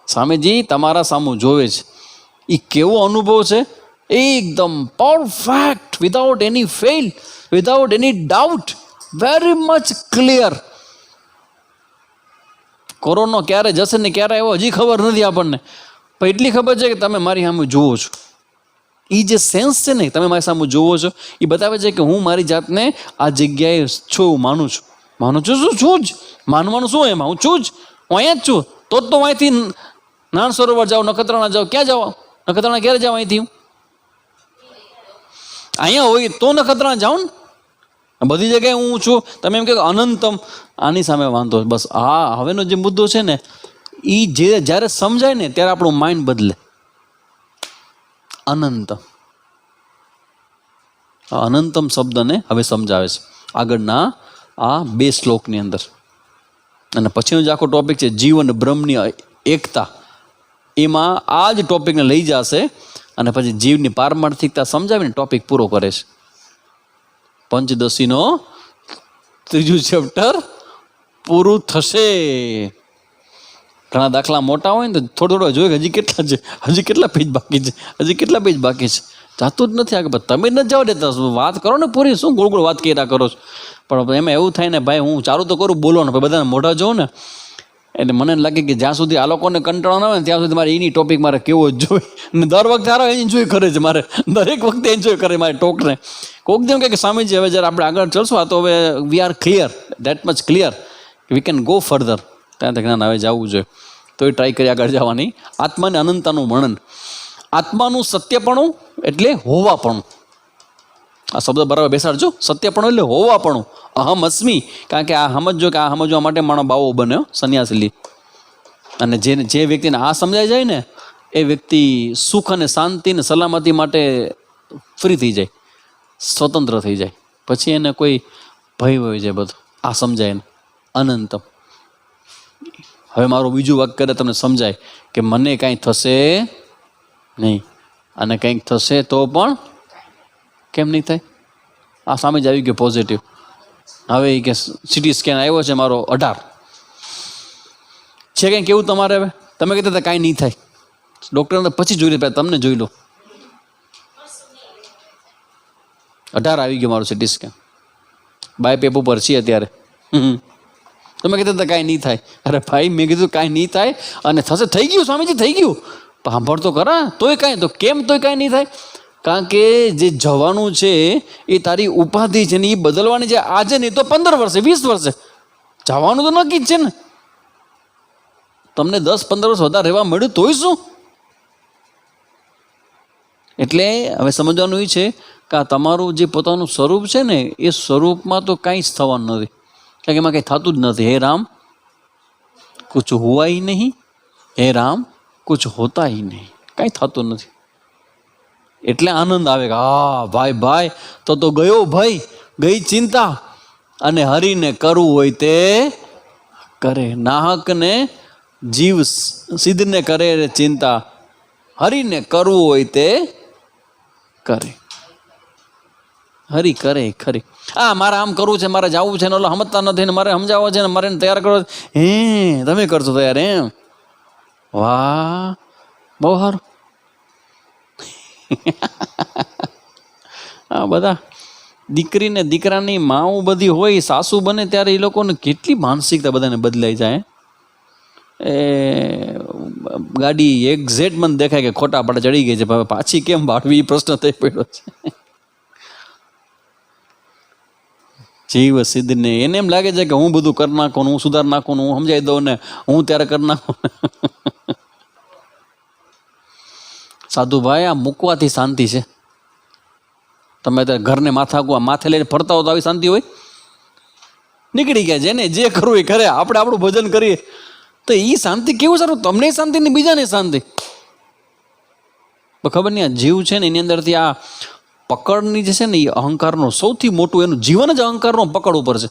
સામેજી તમારા સામું જોવે છે. એ કેવો અનુભવ છે? એકદમ પરફેક્ટ, વિધાઉટ એની ફેલ, વિધાઉટ એની doubt, very much clear. Corona ક્યારે જશે ને ક્યારે એવો હજી ખબર નથી આપણને, પણ એટલી ખબર છે કે તમે મારી સામે જુઓ છો. એ જે સેન્સ છે ને, તમે મારી સામે જુઓ છો, એ બતાવે છે કે હું મારી જાતને આ જગ્યાએ છું એવું માનું છું. શું છું જ માનવાનું શું એમાં? હું છું જ, હું અહીંયા જ છું. તો જ તો અહીંથી નાન સરોવર જાઓ, નખત્રાણા જાઓ. ક્યાં જાઓ? નખત્રાણા ક્યારે જાઓ? અહીંથી અહીંયા હોય તો નખત્રાણા જાઓ ને. બધી જગ્યાએ હું છું. તમે એમ કે અનંતમ, આની સામે વાંધો. બસ હા, હવેનો જે મુદ્દો છે ને એ જ્યારે સમજાય ને ત્યારે આપણું માઇન્ડ બદલે. અનંતમ શબ્દને હવે સમજાવે છે આગળના આ 2 શ્લોકની અંદર. અને પછીનો જે આખો ટોપિક છે જીવ અને બ્રહ્મની એકતા, એમાં આ જ ટોપિકને લઈ જશે અને પછી જીવની પારમાર્થિકતા સમજાવીને ટોપિક પૂરો કરે છે. પંચદશીનો 3જું ચેપ્ટર પૂરું થશે. ઘણા દાખલા મોટા હોય ને તો થોડો જોઈએ હજી કેટલા પેજ બાકી છે, જાતું જ નથી આગળ. તમે જ નથી જવા દેતા. વાત કરો ને પૂરી, શું ગોળ ગોળ વાત કર્યા કરો છો? પણ એમાં એવું થાય ને ભાઈ, હું ચાલુ તો કરું બોલવાનું, બધાને મોઢા જોઉં ને એટલે મને લાગે કે જ્યાં સુધી આ લોકોને કંટાળો ના આવે ને ત્યાં સુધી મારે એની ટોપિક મારે કેવો જ જોઈએ. ને દર વખતે સારો એન્જોય કરે છે, મારે દરેક વખતે એન્જોય કરે મારે ટોકને. કોક જેમ કે સ્વામીજી હવે જ્યારે આપણે આગળ ચાલશું, આ તો હવે we are clear, that much clear, we can go further. ત્યાં જ્ઞાન હવે જવું જોઈએ. તો એ ટ્રાય કરી આગળ જવાની. આત્માને અનંતતાનું વર્ણન. આત્માનું સત્યપણું એટલે હોવાપણું. આ શબ્દ બરાબર બેસાડજો. સત્યપણું એટલે હોવાપણું. અહમ અસ્મી. કારણ કે આ સમજો કે આ સમજવા માટે માણો બાવો બન્યો સંન્યાસ લી. અને જે વ્યક્તિને આ સમજાઈ જાય ને એ વ્યક્તિ સુખ અને શાંતિ ને સલામતી માટે ફ્રી થઈ જાય, સ્વતંત્ર થઈ જાય. પછી એને કોઈ ભય હોય જાય બધું આ સમજાય ને અનંતમ. હવે મારું બીજું વાક્ય તમને સમજાય કે મને કાંઈ થશે નહીં અને કંઈક થશે તો પણ કેમ નહીં થાય. આ સામે જ આવી ગયો પોઝિટિવ. હવે એ કે સિટી સ્કેન આવ્યો છે મારો 18 છે. કંઈ કેવું તમારે? હવે તમે કહેતા હતા કાંઈ નહીં થાય. ડૉક્ટરને પછી જોઈ લે, તમને જોઈ લો. 18 આવી ગયો મારું સિટી સ્કેન. બાય પેપ ઉપર છીએ અત્યારે. તમે કહેતા હતા કાંઈ નહીં થાય. અરે ભાઈ મેં કીધું કાંઈ નહીં થાય અને થશે. થઈ ગયું સ્વામીજી, થઈ ગયું. સાંભળ તો ખરા. તોય કાંઈ તો કેમ તોય કાંઈ નહીં થાય? કારણ કે જે જવાનું છે એ તારી ઉપાધિ છે ને એ બદલવાની છે. આજે નહીં તો 15 વર્ષે 20 વર્ષે જવાનું તો નક્કી જ છે ને. તમને 10-15 વર્ષ વધારે રહેવા મળ્યું તોય શું? એટલે હવે સમજવાનું એ છે કે આ તમારું જે પોતાનું સ્વરૂપ છે ને એ સ્વરૂપમાં તો કાંઈ જ થવાનું નથી. કારણ કે એમાં કંઈ થતું જ નથી. હે રામ કુછ હુઆ હી નહીં, હે રામ કુછ હોતા હી નહીં. કાંઈ થતું નથી. એટલે આનંદ આવે કે હા ભાઈ ભાઈ તો ગયો ભાઈ, ગઈ ચિંતા. અને હરીને કરવું હોય તે કરે. નાહકને જીવ સિદ્ધને કરે ચિંતા, હરીને કરવું હોય તે કરે. હરી કરે ખરી. મારે આમ કરવું છે, મારે જવું છે ને ઓલો સમજતા નથી ને મારે સમજાવવો છે ને મારે તૈયાર કરો. તમે કરશો તૈયાર એમ? વાહ, બહુ સારું. આ બધા દીકરીને દીકરાની માઓ બધી હોય, સાસુ બને ત્યારે એ લોકોને કેટલી માનસિકતા બધાને બદલાઈ જાય. એ ગાડી એક્ઝેક્ટ મને દેખાય કે ખોટા પાડે ચડી ગઈ છે, પાછી કેમ બાળવી એ પ્રશ્ન થઈ પડ્યો છે. જીવ સિદ્ધને એને એમ લાગે છે કે હું બધું કરી નાખું, હું સુધાર નાખું, હું સમજાઈ દઉં ને હું ત્યારે કરી નાખું. સાધુ ભાઈ આ મૂકવાથી શાંતિ છે. તમે અત્યારે ઘરને માથે લઈને ફરતા હો તો આવી શાંતિ હોય? નીકળી ગયા. જેને જે કરવું એ કરે. આપણે આપણું ભજન કરીએ તો એ શાંતિ કેવું સારું. તમને શાંતિ ને બીજાને શાંતિ. ખબર નહીં આ જીવ છે ને એની અંદરથી આ પકડની જે છે ને એ અહંકારનો સૌથી મોટું એનું જીવન જ અહંકારનો પકડ ઉપર છે.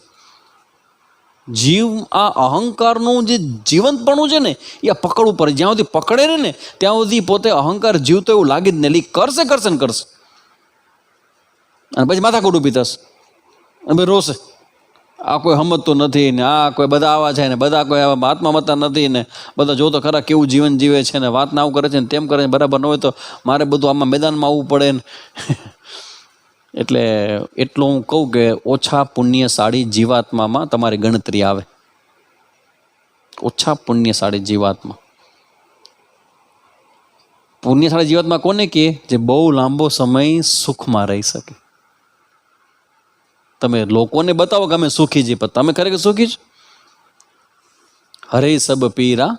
જીવ આ અહંકારનું જે જીવંતપણું છે ને એ આ પકડ ઉપર. જ્યાં સુધી પકડે ને ત્યાં સુધી પોતે અહંકાર જીવતો એવું લાગે જ ને કરશે કરશે ને કરશે. અને પછી માથાકૂટ ઊભી થશે અને રોશે. આ કોઈ સમજતું નથી ને આ કોઈ બધા આવા છે ને બધા કોઈ આત્મા મતતા નથી ને બધા જો તો ખરા કેવું જીવન જીવે છે ને વાત ના આવું કરે છે ને તેમ કરે છે. બરાબર ન હોય તો મારે બધું આમાં મેદાનમાં આવવું પડે ને. એટલે એટલું હું કહું કે ઓછા પુણ્યશાળી જીવાત્મામાં તમારી ગણતરી આવે. ઓછા પુણ્યશાળી જીવાત્મા. પુણ્યશાળી જીવાત્મા કોને કહે? જે બહુ લાંબો સમય સુખમાં રહી શકે. તમે લોકોને બતાવો કે અમે સુખી છીએ, પણ તમે ખરેખર સુખી છો? હરે સબ પીરા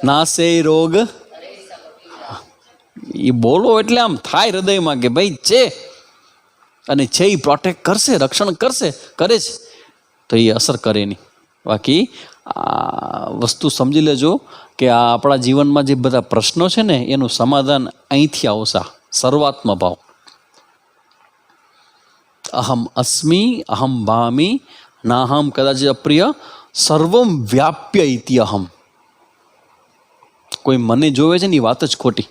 નાસે રોગ. એ બોલો એટલે આમ થાય હૃદયમાં કે ભાઈ છે અને છે એ પ્રોટેક્ટ કરશે, રક્ષણ કરશે, કરે છે તો એ અસર કરે નહીં. બાકી આ વસ્તુ સમજી લેજો કે આ આપણા જીવનમાં જે બધા પ્રશ્નો છે ને એનું સમાધાન અહીંથી આવશે. સર્વાત્મ ભાવ. અહમ અસ્મિ અહમ ભામી નાહમ કદાચ અપ્રિય સર્વમ વ્યાપ્ય ઇતિ અહમ. કોઈ મને જોવે છે ને એ વાત જ ખોટી.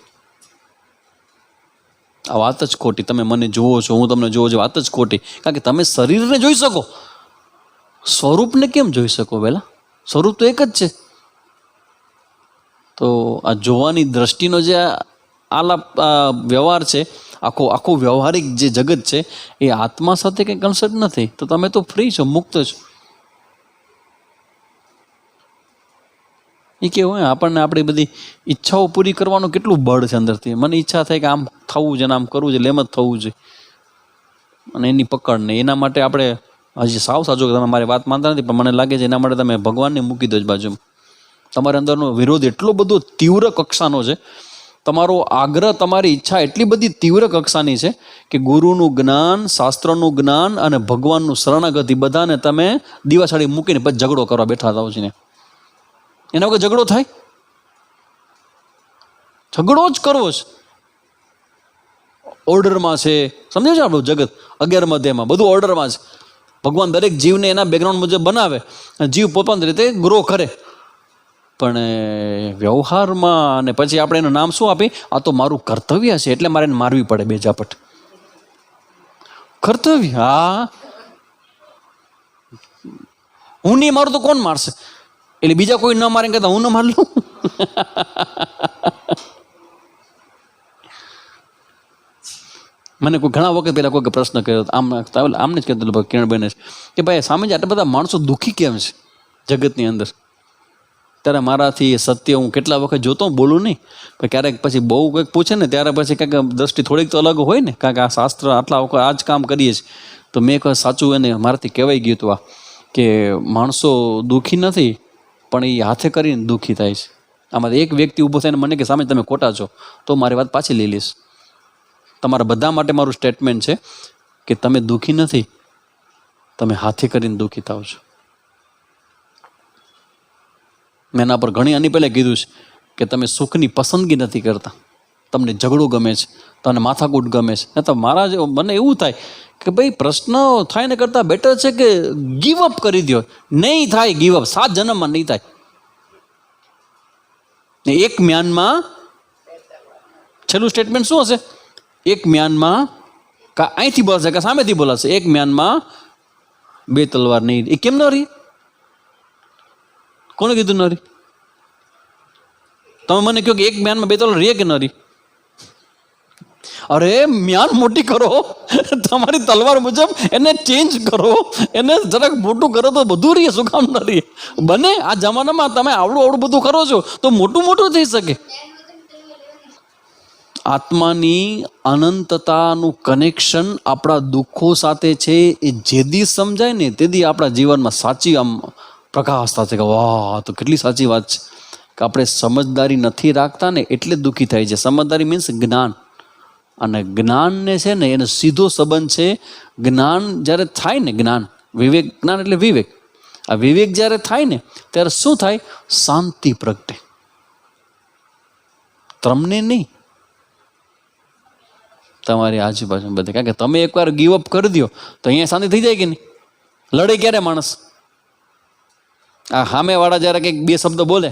આ વાત જ ખોટી. તમે મને જુઓ છો, હું તમને જોઉં છું, વાત જ ખોટી. કારણ કે તમે શરીરને જોઈ શકો, સ્વરૂપને કેમ જોઈ શકો? પહેલા સ્વરૂપ તો એક જ છે. તો આ જોવાની દ્રષ્ટિનો જે આલાપ વ્યવહાર છે, આખો વ્યવહારિક જે જગત છે એ આત્મા સાથે કંઈ કન્સર્ટ નથી. તો તમે તો ફ્રી છો, મુક્ત છો. એ કેવું હોય આપણને આપણી બધી ઈચ્છાઓ પૂરી કરવાનું કેટલું બળ છે અંદરથી. મને ઈચ્છા થાય કે આમ થવું છે ને આમ કરવું છે એટલે એમ જ થવું છે. અને એની પકડ ને એના માટે આપણે હજી સાવ સાચું કે તમે મારી વાત માનતા નથી, પણ મને લાગે છે એના માટે તમે ભગવાનને મૂકી દો જ બાજુમાં. તમારી અંદરનો વિરોધ એટલો બધો તીવ્ર કક્ષાનો છે, તમારો આગ્રહ, તમારી ઈચ્છા એટલી બધી તીવ્ર કક્ષાની છે કે ગુરુનું જ્ઞાન, શાસ્ત્રનું જ્ઞાન અને ભગવાનનું શરણાગતિ બધાને તમે દીવાછાડી મૂકીને પછી ઝઘડો કરવા બેઠા થાવ છો ને. એના વગર ઝઘડો થાય? ઝઘડો જ કરવો છે. ઓર્ડરમાં છે, સમજે છે આપણું જગત 11 અધ્યાયમાં બધું ઓર્ડરમાં છે. ભગવાન દરેક જીવને એના બેકગ્રાઉન્ડ મુજબ બનાવે, જીવ પોતાની રીતે ગ્રો કરે, પણ વ્યવહારમાં અને પછી આપણે એનું નામ શું આપી, આ તો મારું કર્તવ્ય છે એટલે મારે એને મારવી પડે બે ઝાપટ. કર્તવ્ય? હા, હું નહીં મારું તો કોણ મારશે? એટલે બીજા કોઈ ન મારે કહેતા હું ન માર લઉં. મને કોઈ ઘણા વખત પહેલા કોઈ પ્રશ્ન કર્યો, આમને જ કહેતો કિરણબેન કે ભાઈ સામે જ આટલા બધા માણસો દુઃખી કેમ છે જગતની અંદર? ત્યારે મારાથી સત્ય હું કેટલા વખત જોતો, બોલું નહીં, પણ ક્યારેક પછી બહુ કંઈક પૂછે ને ત્યારે પછી કંઈક દ્રષ્ટિ થોડીક તો અલગ હોય ને, કારણ કે આ શાસ્ત્ર આટલા વખત આ જ કામ કરીએ છીએ. તો મેં કહ્યું સાચું એને મારાથી કહેવાઈ ગયું હતું આ, કે માણસો દુઃખી નથી પણ એ હાથે કરીને દુઃખી થાય છે. આમાં એક વ્યક્તિ ઊભો થઈને મને કે સામે તમે ખોટા છો, તો મારી વાત પાછી લઈ લઈશ. તમારા બધા માટે મારું સ્ટેટમેન્ટ છે કે તમે દુઃખી નથી, તમે હાથે કરીને દુઃખી થાવ છો. મેં એના પર ઘણી આની પહેલાં કીધું છે કે તમે સુખની પસંદગી નથી કરતા, તમને ઝઘડો ગમે છે, તમને માથાકૂટ ગમે છે. ને તો મારા જે મને એવું થાય કે ભાઈ પ્રશ્ન થાય ને કરતાં બેટર છે કે ગીવઅપ કરી દો. નહીં થાય ગીવઅપ, 7 જન્મમાં નહીં થાય. ને એક મ્યાનમાં છેલ્લું સ્ટેટમેન્ટ શું હશે? એક મ્યાનમાં કા અહીંથી બોલાશે કા સામેથી બોલાશે, એક મ્યાનમાં 2 તલવાર નહીં. એ કેમ ન રહી? કોને કીધું ન રહી? તમે મને કહો કે એક મ્યાનમાં 2 તલવાર રહે કે ન રહી? અરે મ્યાન મોટી કરો, તમારી તલવાર મુજબ એને ચેન્જ કરો, એને જરાક મોટું કરો તો બધું રહીએ. શું કામ ન રહીએ? બને. આ જમાનામાં તમે આવડું બધું કરો છો તો મોટું થઈ શકે. આત્માની અનંતતાનું કનેક્શન આપણા દુઃખો સાથે છે. એ જેદી સમજાય ને તેથી આપણા જીવનમાં સાચી આમ પ્રકાશ થશે કે વાહ, તો કેટલી સાચી વાત છે કે આપણે સમજદારી નથી રાખતા ને એટલે દુઃખી થાય છે. સમજદારી મીન્સ જ્ઞાન, અને જ્ઞાનને છે ને એનો સીધો સંબંધ છે. જ્ઞાન જ્યારે થાય ને, વિવેક, જ્ઞાન એટલે વિવેક. આ વિવેક જ્યારે થાય ને ત્યારે શું થાય? શાંતિ પ્રગટે. તમને નહીં, તમારી આજુબાજુ બધે. કારણ કે તમે એકવાર ગીવઅપ કરી દો તો અહીંયા શાંતિ થઈ જાય કે નહીં? લડે ક્યારે માણસ? આ સામેવાળા જ્યારે કંઈક 2 શબ્દ બોલે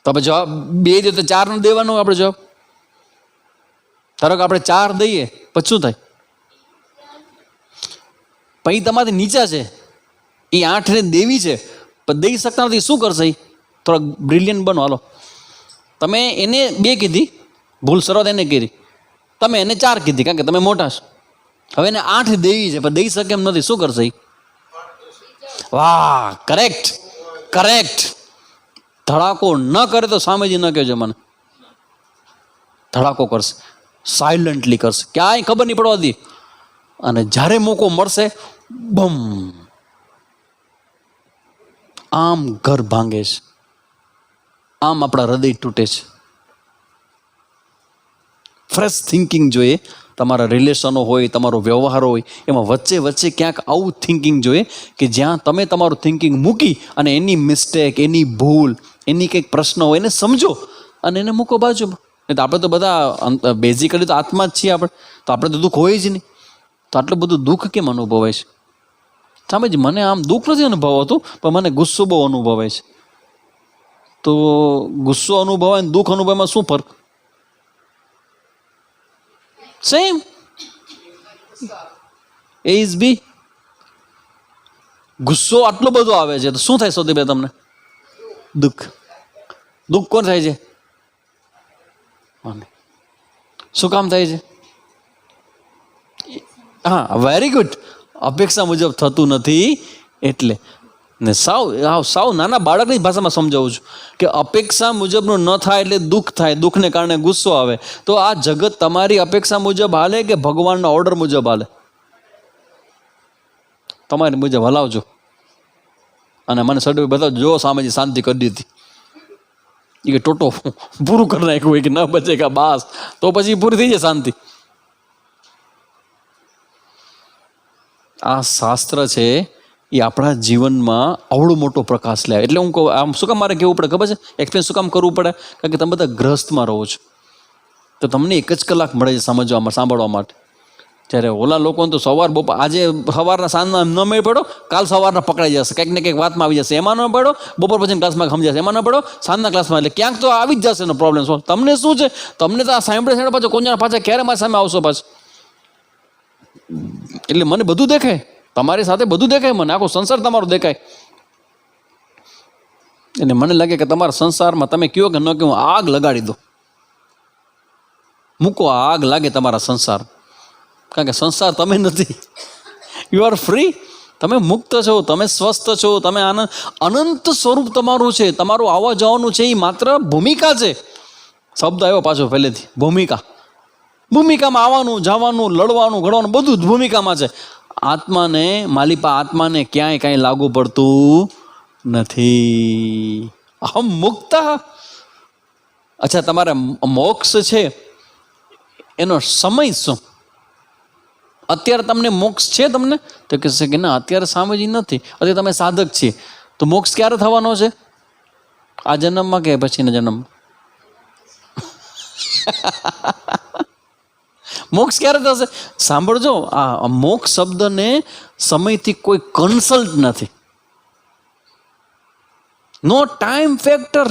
તો આપણે જવાબ 2 દે તો 4 નો દેવાનો આપણે જવાબ. ધારો કે આપણે 4 દઈએ પછી શું થાય? પછી તમારી નીચા છે, એ 8 ને દેવી છે પણ દઈ શકતા નથી. શું કરશે? થોડાક બ્રિલિયન્ટ બનો. હાલો, તમે એને 2 કીધી, ભૂલ શરૂઆત એને કરી, તમે એને 4 કીધી કારણ કે તમે મોટા છો. હવે એને 8 દેવી છે પણ દઈ શકે એમ નથી. શું કરશે? વાહ, કરેક્ટ. ધડાકો ન કરે તો સામેજી ન કહેજો મને. ધડાકો કરશે, સાયલન્ટલી કરશે, ક્યાંય ખબર નહીં પડવા દી. અને જ્યારે મોકો મળશે, બમ, આમ ઘર ભાંગે છે, આમ આપણા હૃદય તૂટે છે. ફ્રેશ થિંકિંગ જોઈએ. તમારા રિલેશનો હોય, તમારો વ્યવહાર હોય, એમાં વચ્ચે ક્યાંક આવું થિંકિંગ જોઈએ કે જ્યાં તમે તમારું થિંકિંગ મૂકી અને એની મિસ્ટેક, એની ભૂલ, એની કંઈક પ્રશ્ન હોય એને સમજો અને એને મૂકો બાજુમાં. નહીં તો આપણે તો બધા બેઝિકલી તો આત્મા જ છીએ આપણે, તો આપણે તો દુઃખ હોય જ નહીં. તો આટલું બધું દુઃખ કેમ અનુભવાય છે? સામેજી મને આમ દુઃખ નથી અનુભવાતું પણ મને ગુસ્સો બહુ અનુભવાય છે. તો ગુસ્સો અનુભવાય ને દુઃખ અનુભવમાં શું ફરક? સેમ. A is B. ગુસ્સો આટલો બધો આવે છે તો શું થાય? સૌથી પહેલા તમને દુઃખ કોણ થાય છે? શું કામ થાય છે? હા, વેરી ગુડ. અપેક્ષા મુજબ થતું નથી એટલે. ને સાવ નાના બાળકની ભાષામાં સમજાવું છું કે અપેક્ષા મુજબનું ન થાય એટલે દુઃખ થાય, દુઃખને કારણે ગુસ્સો આવે. તો આ જગત તમારી અપેક્ષા મુજબ હાલે કે ભગવાનના ઓર્ડર મુજબ હાલે? તમારી મુજબ હલાવજો. અને મને સડવે બધા જો સામેજી શાંતિ કરી દીધી. એ કે ટોટો પૂરું કરી નાખ્યું હોય કે ન બચે કે બાસ, તો પછી પૂરી થઈ જાય શાંતિ. આ શાસ્ત્ર છે એ આપણા જીવનમાં આવડો મોટો પ્રકાશ લે. એટલે હું કહું, આમ શું કામ મારે કહેવું પડે ખબર છે, એક્સપ્લેન શું કામ કરવું પડે? કારણ કે તમે બધા ગ્રસ્તમાં રહો છો, તો તમને 1 જ કલાક મળે છે સાંભળવા માટે. જ્યારે ઓલા લોકોને તો સવાર બપોર, આજે સવારના સાંજના ન મેળ પડો, કાલ સવારના પકડાઈ જશે, કંઈક ને કંઈક વાતમાં આવી જશે, એમાં ન પડો, બપોર પછી ક્લાસમાં સમજાશે, એમાં ન પડો, સાંજના ક્લાસમાં, એટલે ક્યાંક તો આવી જ જશે એનો પ્રોબ્લેમ સોલ્વ. તમને શું છે, તમને તો આ સાંભળે પાછો કોઈના પાછા ક્યારે મારી સામે આવશો પાછું. એટલે મને બધું દેખાય, તમારી સાથે બધું દેખાય, મને આખો સંસાર તમારો દેખાય. એટલે મને લાગે કે તમારા સંસારમાં તમે કયો કે ન કહો, આગ લગાડી દો, મૂકો આગ લાગે તમારા સંસાર. કારણ કે સંસાર તમે નથી, યુ આર ફ્રી, તમે મુક્ત છો, તમે સ્વસ્થ છો, તમે આનંદ, અનંત સ્વરૂપ તમારું છે. તમારું આવવા જવાનું છે એ માત્ર ભૂમિકા છે. શબ્દ આવ્યો પાછો પહેલેથી, ભૂમિકા. ભૂમિકામાં આવવાનું જવાનું, લડવાનું ઘડવાનું બધું જ ભૂમિકામાં છે. આત્માને, માલિપા આત્માને ક્યાંય કાંઈ લાગુ પડતું નથી. અહમ મુક્ત. અચ્છા, તમારે મોક્ષ છે એનો સમય શું? અત્યારે તમને મોક્ષ છે તમને? તો કહેશે કે ના, અત્યારે સામેજી નથી, અત્યારે તમે સાધક છીએ. તો મોક્ષ ક્યારે થવાનો છે? આ જન્મમાં કે પછીના જન્મ? મોક્ષ ક્યારે થશે? સાંભળજો, આ મોક્ષ શબ્દને સમયથી કોઈ કન્સલ્ટ નથી, નો ટાઈમ ફેક્ટર.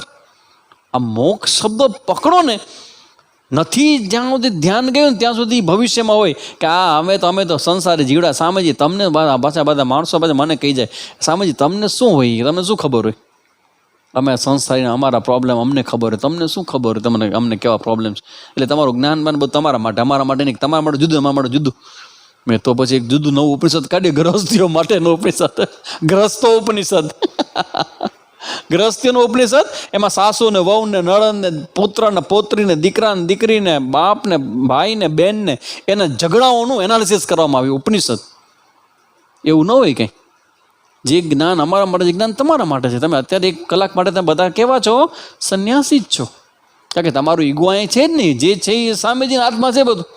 આ મોક્ષ શબ્દ પકડો ને, નથી જ્યાં સુધી ધ્યાન ગયું ને ત્યાં સુધી ભવિષ્યમાં હોય કે અમે તો સંસારી જીવડા. સામેજી તમને પાછા બધા માણસો પાછા મને કહી જાય, સામેજી તમને શું હોય, તમને શું ખબર હોય? અમે સંસારીને અમારા પ્રોબ્લેમ અમને ખબર હોય, તમને શું ખબર હોય તમને અમને કેવા પ્રોબ્લેમ છે? એટલે તમારું જ્ઞાન બાન બધું તમારા માટે, અમારા માટે નહીં. તમારા માટે જુદું, અમારા માટે જુદું. મેં તો પછી એક જુદું નવું ઉપનિષદ કાઢ્યું, ગ્રહસ્થીઓ માટેનું ઉપનિષદ, ગ્રસ્તો ઉપનિષદ. ગ્રહસ્થીઓનો ઉપનિષદ. એમાં સાસુ ને વહુ ને નણંદ ને પુત્ર ને પૌત્રી ને દીકરા ને દીકરી ને બાપ ને ભાઈ ને બેન ને એના ઝઘડાઓનું એનાલિસિસ કરવામાં આવ્યું. ઉપનિષદ એવું ન હોય કંઈ. જે જ્ઞાન અમારા માટે, જે જ્ઞાન તમારા માટે છે. તમે અત્યારે 1 કલાક માટે તમે બધા કેવા છો? સંન્યાસી જ છો. કારણ કે તમારું ઈગો અહીં છે જ નહીં, જે છે એ સ્વામીજીના હાથમાં છે બધું.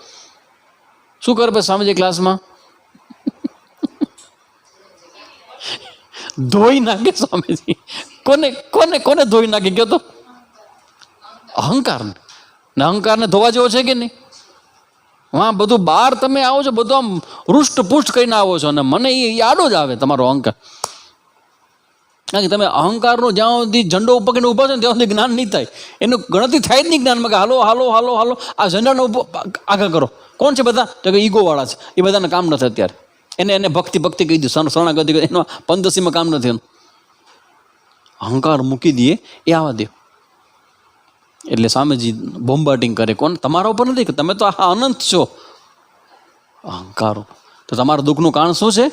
શું કરે પછી સ્વામીજી ક્લાસમાં? ધોઈ નાખે સ્વામીજી. કોને કોને કોને ધોઈ નાખી ગયો? તો અહંકારને. ને અહંકારને ધોવા જેવો છે કે નહીં? હા, બધું બહાર તમે આવો છો, બધું આમ રૂષ્ટ પુષ્ટ કરીને આવો છો, અને મને એ આડો જ આવે તમારો અહંકાર. કારણ કે તમે અહંકારનો જ્યાં સુધી ઝંડો પકડીને ઊભા છો ને ત્યાં સુધી જ્ઞાન નહીં થાય. એનું ગણતરી થાય જ નહીં જ્ઞાનમાં કે હાલો હાલો હાલો હાલો આ ઝંડાનો આગળ કરો. કોણ છે બધા? તો કે ઈગો વાળા છે. એ બધાને કામ નથી અત્યારે. એને ભક્તિ કહી દઉં, શરણાગતિ કહી, એનો પંદસીમાં કામ નથી. એનું અહંકાર મૂકી દઈએ, એ આવા દે. એટલે સામેજી બોમ્બાર્ડિંગ કરે. કોણ? તમારા ઉપર નથી, કે તમે તો આ અનંત છો. અહંકારો. તો તમારા દુઃખનું કારણ શું છે?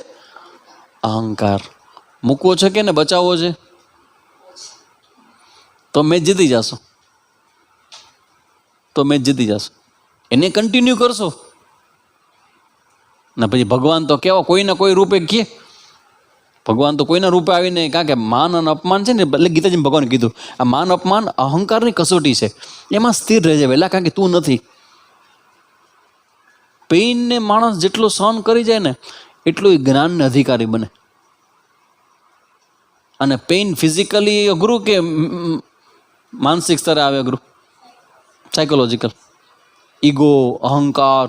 અહંકાર. મૂકવો છે કે ને બચાવવો છે? તો મેચ જીતી જશો. તો મેચ જીતી જશો. એને કન્ટિન્યુ કરશો ને પછી ભગવાન તો કેવા કોઈના કોઈ રૂપે કહે. ભગવાન તો કોઈના રૂપે આવીને, કારણ કે માન અને અપમાન છે ને, એટલે ગીતાજી ભગવાને કીધું આ માન અપમાન અહંકારની કસોટી છે, એમાં સ્થિર રહેજે વહેલા, કારણ કે તું નથી. પેઇનને માણસ જેટલો સહન કરી જાય ને એટલું જ્ઞાનને અધિકારી બને. અને પેઇન ફિઝિકલી અઘરું કે માનસિક સ્તરે આવે અઘરું? સાયકોલોજીકલ. ઈગો, અહંકાર,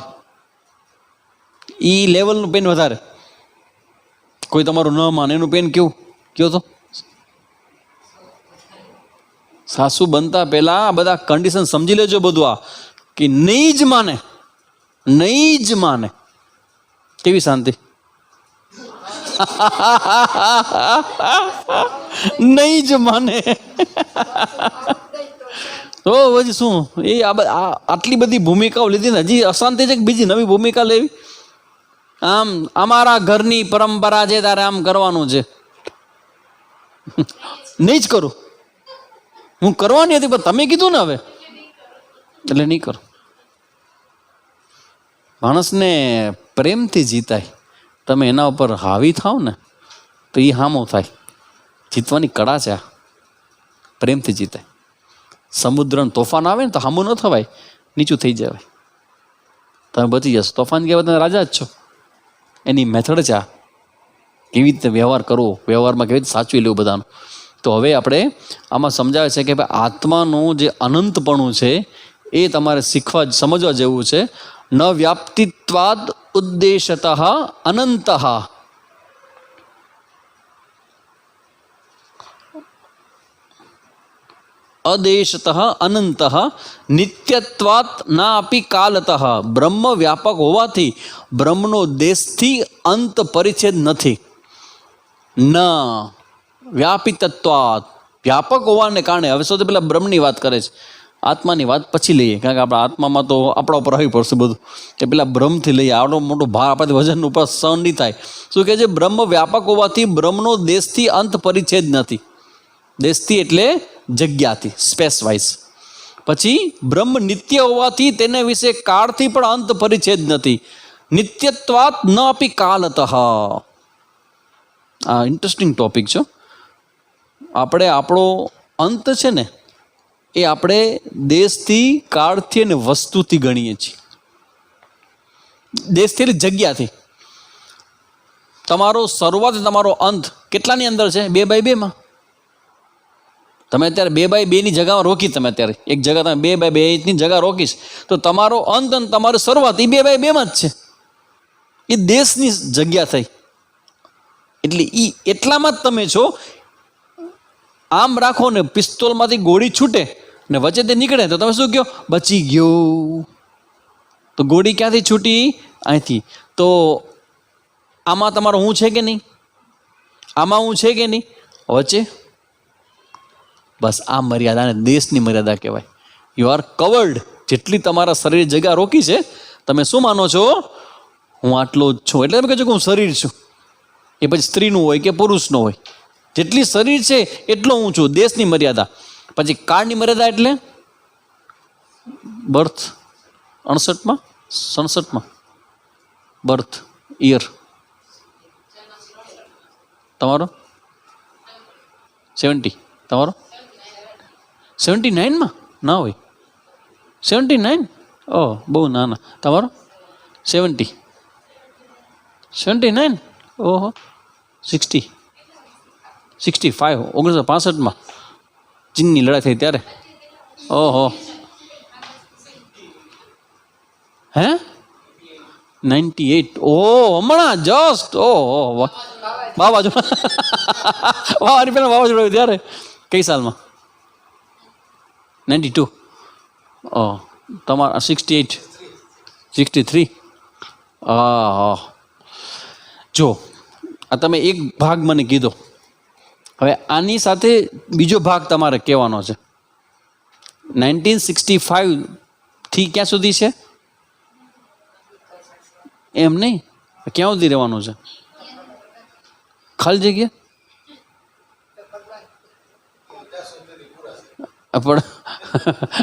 એ લેવલનું પેન વધારે. કોઈ તમારું ન માને એનું પેન કેવું? કયો તો. સાસુ બનતા પહેલા આ બધા કન્ડિશન સમજી લેજો. બધું આ કે નહીં જ માને, નહીં જ માને, કેવી શાંતિ. નહીં જ માને તો પછી શું? એ આટલી બધી ભૂમિકાઓ લીધી ને હજી અશાંતિ છે કે બીજી નવી ભૂમિકા લેવી? આમ અમારા ઘરની પરંપરા છે તારે આમ કરવાનું છે. નહીં જ કરું, હું કરવાની હતી પણ તમે કીધું ને હવે, એટલે નહીં કરું. માણસને પ્રેમથી જીતાય. તમે એના ઉપર હાવી થાવ ને તો એ હામો થાય. જીતવાની કળા છે આ. પ્રેમથી જીતે. સમુદ્રનું તોફાન આવે ને તો હામું ન થવાય, નીચું થઈ જવાય, તમે બચી જશો. તોફાન કહેવાય તમે રાજા જ છો. એની મેથડ છે આ, કેવી રીતે વ્યવહાર કરવો, વ્યવહારમાં કેવી રીતે સાચવી લેવું બધાનું. તો હવે આપણે આમાં સમજાવે છે કે ભાઈ આત્માનું જે અનંતપણું છે એ તમારે સમજવા જેવું છે. ન વ્યાપ્તિત્વાદ ઉદ્દેશતઃ અનંતઃ, અદેશતઃ અનંતઃ, નિત્યત્વાત ના આપી કાલતઃ. બ્રહ્મ વ્યાપક હોવાથી બ્રહ્મનો દેશથી અંત પરિચ્છેદ નથી. ન વ્યાપિતત્વાત, વ્યાપક હોવાને કારણે. હવે સૌથી પહેલાં બ્રહ્મની વાત કરે છે, આત્માની વાત પછી લઈએ, કારણ કે આપણા આત્મામાં તો આપણા ઉપર આવી પડશે બધું, કે પેલા બ્રહ્મથી લઈએ. આવડો મોટો ભાર આપણાથી વજન ઉપર સહન નહીં થાય. શું કહે છે? બ્રહ્મ વ્યાપક હોવાથી બ્રહ્મનો દેશથી અંત પરિચ્છેદ નથી. દેશથી એટલે જગ્યાથી, સ્પેસ વાઇઝ. પછી બ્રહ્મ નિત્ય હોવાથી તેને વિશે કાળથી પણ અંત પરિચ્છેદ નથી. નિત્યત્વાત ન આપી કાલતઃ. આ ઇન્ટરેસ્ટિંગ ટોપિક છે. આપણે આપણો અંત છે ને એ આપણે દેશથી, કાળથી અને વસ્તુથી ગણીએ છીએ. દેશથી એટલે જગ્યાથી. તમારો શરૂઆત, તમારો અંત કેટલાની અંદર છે? 2x2 માં. તમે અત્યારે 2x2 ની જગ્યામાં રોકી, તમે અત્યારે એક જગ્યા તમે 2x2 ની જગ્યા રોકીશ તો તમારો અંત અને તમારી શરૂઆત એ 2x2 માં જ છે. એ દેશની જગ્યા થઈ, એટલે એ એટલામાં જ તમે છો. આમ રાખો ને, પિસ્તોલમાંથી ગોળી છૂટે ને વચ્ચે તે નીકળે તો તમે શું કહો? બચી ગયો. તો ગોળી ક્યાંથી છૂટી? અહીંથી. તો આમાં તમારો હું છે કે નહીં? આમાં હું છે કે નહીં? વચ્ચે બસ આ મર્યાદાને દેશની મર્યાદા કહેવાય. You are covered. જેટલી તમારા શરીર જગ્યા રોકી છે, તમે શું માનો છો? હું આટલો જ છું. એટલે તમે કહો છો કે હું શરીર છું. એ પછી સ્ત્રીનું હોય કે પુરુષનું હોય, જેટલી શરીર છે એટલો હું છું. દેશની મર્યાદા. પછી કાળની મર્યાદા એટલે બર્થ 68માં 67માં બર્થ યર. તમારો 70, તમારો 79માં ના હોય? 79? ઓહ, બહુ નાના. તમારો 70, 79? ઓહો, 60, 65, 1965માં ચીનની લડાઈ થઈ ત્યારે. ઓહો, હે 98? ઓહ, હમણાં જસ્ટ. ઓહો, વાવાઝોડું. વાવાની પહેલાં વાવાઝોડું ત્યારે. કઈ સાલમાં? 92. ઓહ, તમારા 68, 63. હા. જો આ તમે એક ભાગ મને કીધો, હવે આની સાથે બીજો ભાગ તમારે કહેવાનો છે. 1965 થી ક્યાં સુધી છે? એમ નહીં, ક્યાં સુધી રહેવાનું છે? ખાલી જગ્યા પણ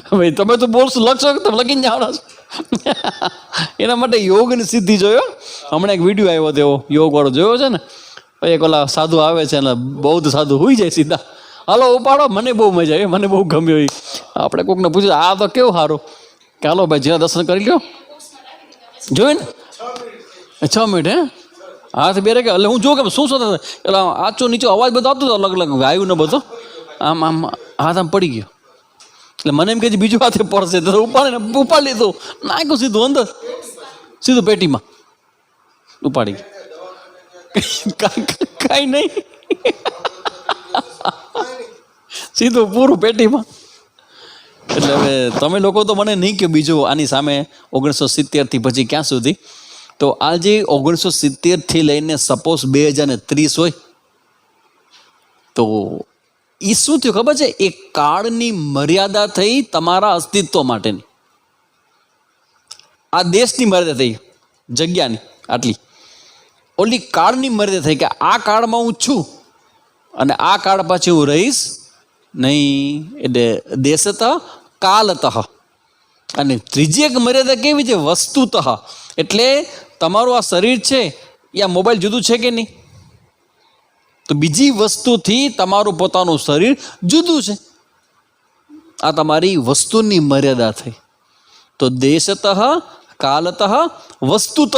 ભાઈ તમે તો બોલશો, લખશો કે તમે લખીને જવાના છો. એના માટે યોગની સિદ્ધિ જોયો. હમણાં એક વિડીયો આવ્યો હતો એવો, યોગ વાળો જોયો છે ને? એક ઓલા સાધુ આવે છે ને, બૌદ્ધ સાધુ હોઈ જાય સીધા. હાલો ઉપાડો. મને બહુ મજા આવી, મને બહુ ગમ્યો. એ આપણે કોઈકને પૂછ્યું આ તો કેવું સારું, કે હાલો ભાઈ જેના દર્શન કરી લ્યો. જોયું ને 6 મિનિટ? હે હાથ બે કે એટલે હું જોઉં કે શું શું એટલે આચો નીચો અવાજ બધો આવતો હતો, અલગ અલગ ગાયું ને બધો. આમ આમ હાથ આમ પડી ગયો. એટલે મને એમ કે બીજું હાથે પડશે તો ઉપાડીને ઉપાડી લીધું, નાખ્યું સીધું અંદર, સીધું પેટીમાં ઉપાડી ગયું. કાંઈ નહીં, સીધું પૂરું પેટીમાં. એટલે હવે તમે લોકો તો મને નહીં કે બીજું આની સામે 1970 થી પછી ક્યાં સુધી. તો આ જે 1970 થી લઈને સપોઝ 2030 હોય તો એ શું થયું ખબર છે? એ કાળની મર્યાદા થઈ તમારા અસ્તિત્વ માટેની. આ દેશની મર્યાદા થઈ, જગ્યાની આટલી. ઓલી કાળની મર્યાદા થઈ કે આ કાળમાં હું છું અને આ કાળ પાછી હું રહીશ નહીં. એટલે દેશતઃ કાલતઃ. અને ત્રીજી એક મર્યાદા કેવી છે? વસ્તુતઃ. એટલે તમારું આ શરીર છે એ આ મોબાઈલ જુદું છે કે નહીં? તો તો બીજી વસ્તુથી તમારું પોતાનું શરીર જુદું છે. આ તમારી વસ્તુની મર્યાદા થઈ. તો દેશતઃ કાલતઃ વસ્તુતઃ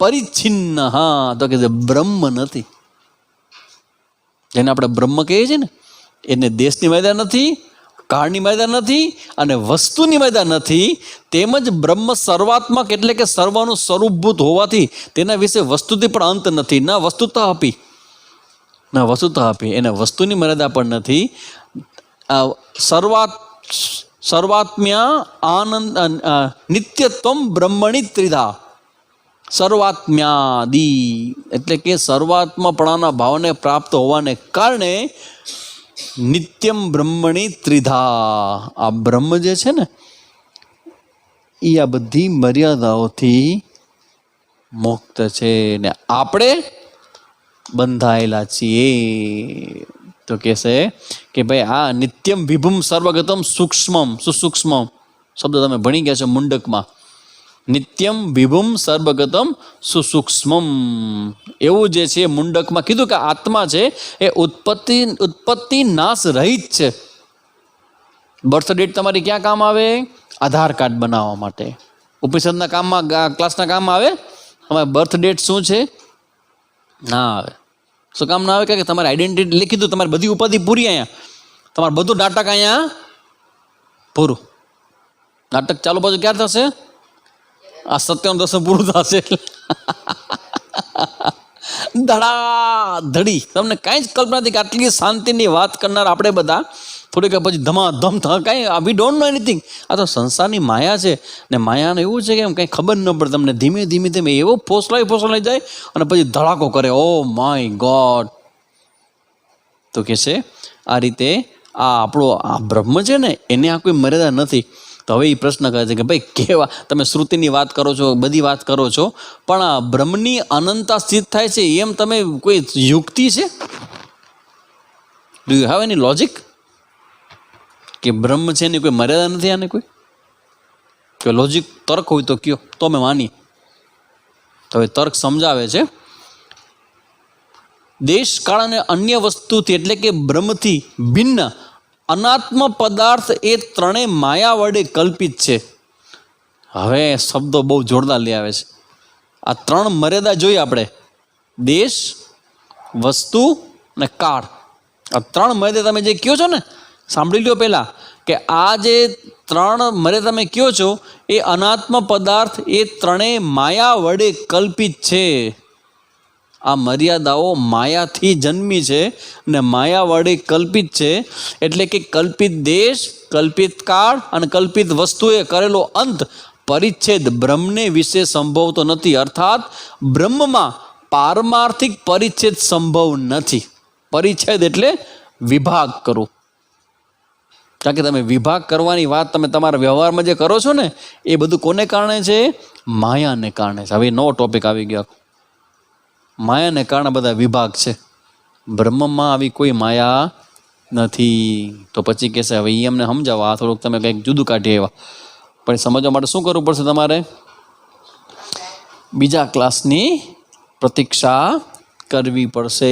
પરિચ્છિન્ન, તો કે બ્રહ્મ નથી. જેને આપણે બ્રહ્મ કહીએ છીએ ને, એને દેશની મર્યાદા નથી, કાળની મર્યાદા નથી અને વસ્તુની મર્યાદા નથી. તેમજ બ્રહ્મ સર્વાત્મક એટલે કે સર્વનું સ્વરૂપભૂત હોવાથી તેના વિશે વસ્તુથી પણ અંત નથી. ના વસ્તુતઃ આપી, ના વસ્તુતઃ આપી, એને વસ્તુની મર્યાદા પણ નથી. સર્વાત્મ્યા આનંદ નિત્યત્વમ બ્રહ્મણી ત્રિધા. સર્વાત્મ્યાદી એટલે કે સર્વાત્મપણાના ભાવને પ્રાપ્ત હોવાને કારણે નિત્યમ બ્રહ્મણી ત્રિધા. આ બ્રહ્મ જે છે ને એ આ બધી મર્યાદાઓથી મુક્ત છે ને આપણે બંધાયેલા છીએ. તો કહેશે કે ભાઈ આ નિત્યમ વિભુમ સર્વગતમ સૂક્ષ્મમ, સુસૂક્ષ્મમ શબ્દ તમે ભણી ગયા છો મુંડકમાં. નિત્યમ વિભુમ સર્વગતમ સુસૂક્ષ્મમ, એવું જે છે મુંડકમાં કીધું કે આત્મા છે એ ઉત્પત્તિ નાશ રહિત છે. બર્થ ડેટ તમારી ક્યાં કામ આવે? આધાર કાર્ડ બનાવવા માટે. ઉપનિષદના કામમાં, ક્લાસના કામમાં આવે? તમારે બર્થ ડેટ શું છે? ના આવે. શું કામ ના આવે? કે તમારી આઈડેન્ટિટી લખી દો, તમારી બધી ઉપાધિ પૂરી. અહીંયા તમારું બધું નાટક અહીંયા પૂરું. નાટક ચાલુ પાછું ક્યારે થશે? આ 57 પૂરું થશે ધડાધડી. તમને કાંઈ જ કલ્પના નથી કે આટલી શાંતિની વાત કરનાર આપણે બધા થોડીક પછી ધમાધમ કાંઈ વી ડોન્ટ નો એનીથિંગ. આ તો સંસારની માયા છે ને માયાને એવું છે કે એમ કંઈ ખબર ન પડે તમને. ધીમે ધીમે ધીમે એવો ફોસલાઈ જાય અને પછી ધડાકો કરે. Oh my God. તો કે છે આ રીતે આ આપણો આ બ્રહ્મ છે ને એને આ કોઈ મર્યાદા નથી. તો હવે એ પ્રશ્ન કરે છે કે ભાઈ કેવા તમે શ્રુતિની વાત કરો છો, બધી વાત કરો છો, પણ આ બ્રહ્મની અનંતતા સ્થિત થાય છે એમ તમે કોઈ યુક્તિ છે? Do you have any logic? કે બ્રહ્મ છે એની કોઈ મર્યાદા નથી, આને કોઈ લોજિક તર્ક હોય તો કયો, તો અમે માની. તો હવે તર્ક સમજાવે છે. દેશ કાળ અને અન્ય વસ્તુથી એટલે કે બ્રહ્મથી ભિન્ન અનાત્મ પદાર્થ એ ત્રણેય માયા વડે કલ્પિત છે. હવે શબ્દો બહુ જોરદાર લઈ આવે છે. આ ત્રણ મર્યાદા જોઈએ આપણે: દેશ, વસ્તુ અને કાળ. આ ત્રણ મર્યાદા તમે જે કહો છો ને, સાંભળી લ્યો પહેલા કે આ જે ત્રણ મર્યાદા તમે કહો છો એ અનાત્મ પદાર્થ એ ત્રણેય માયા વડે કલ્પિત છે. આ મર્યાદાઓ માયાથી જન્મી છે અને માયા વડે કલ્પિત છે. એટલે કે કલ્પિત દેશ, કલ્પિત કાળ અને કલ્પિત વસ્તુએ કરેલો અંત પરિચ્છેદ બ્રહ્મને વિશે સંભવતો નથી. અર્થાત બ્રહ્મમાં પારમાર્થિક પરિચ્છેદ સંભવ નથી. પરિચ્છેદ એટલે વિભાગ કરો. કારણ કે તમે વિભાગ કરવાની વાત તમે તમારા વ્યવહારમાં જે કરો છો ને એ બધું કોને કારણે છે? માયાને કારણે છે. હવે નવો ટોપિક આવી ગયો. માયાને કારણે બધા વિભાગ છે. બ્રહ્મમાં આવી કોઈ માયા નથી. તો પછી કહેશે હવે એ અમને સમજાવો, આ થોડુંક તમે કંઈક જુદું કાઢી આવ્યા. પણ સમજવા માટે શું કરવું પડશે? તમારે બીજા ક્લાસની પ્રતીક્ષા કરવી પડશે.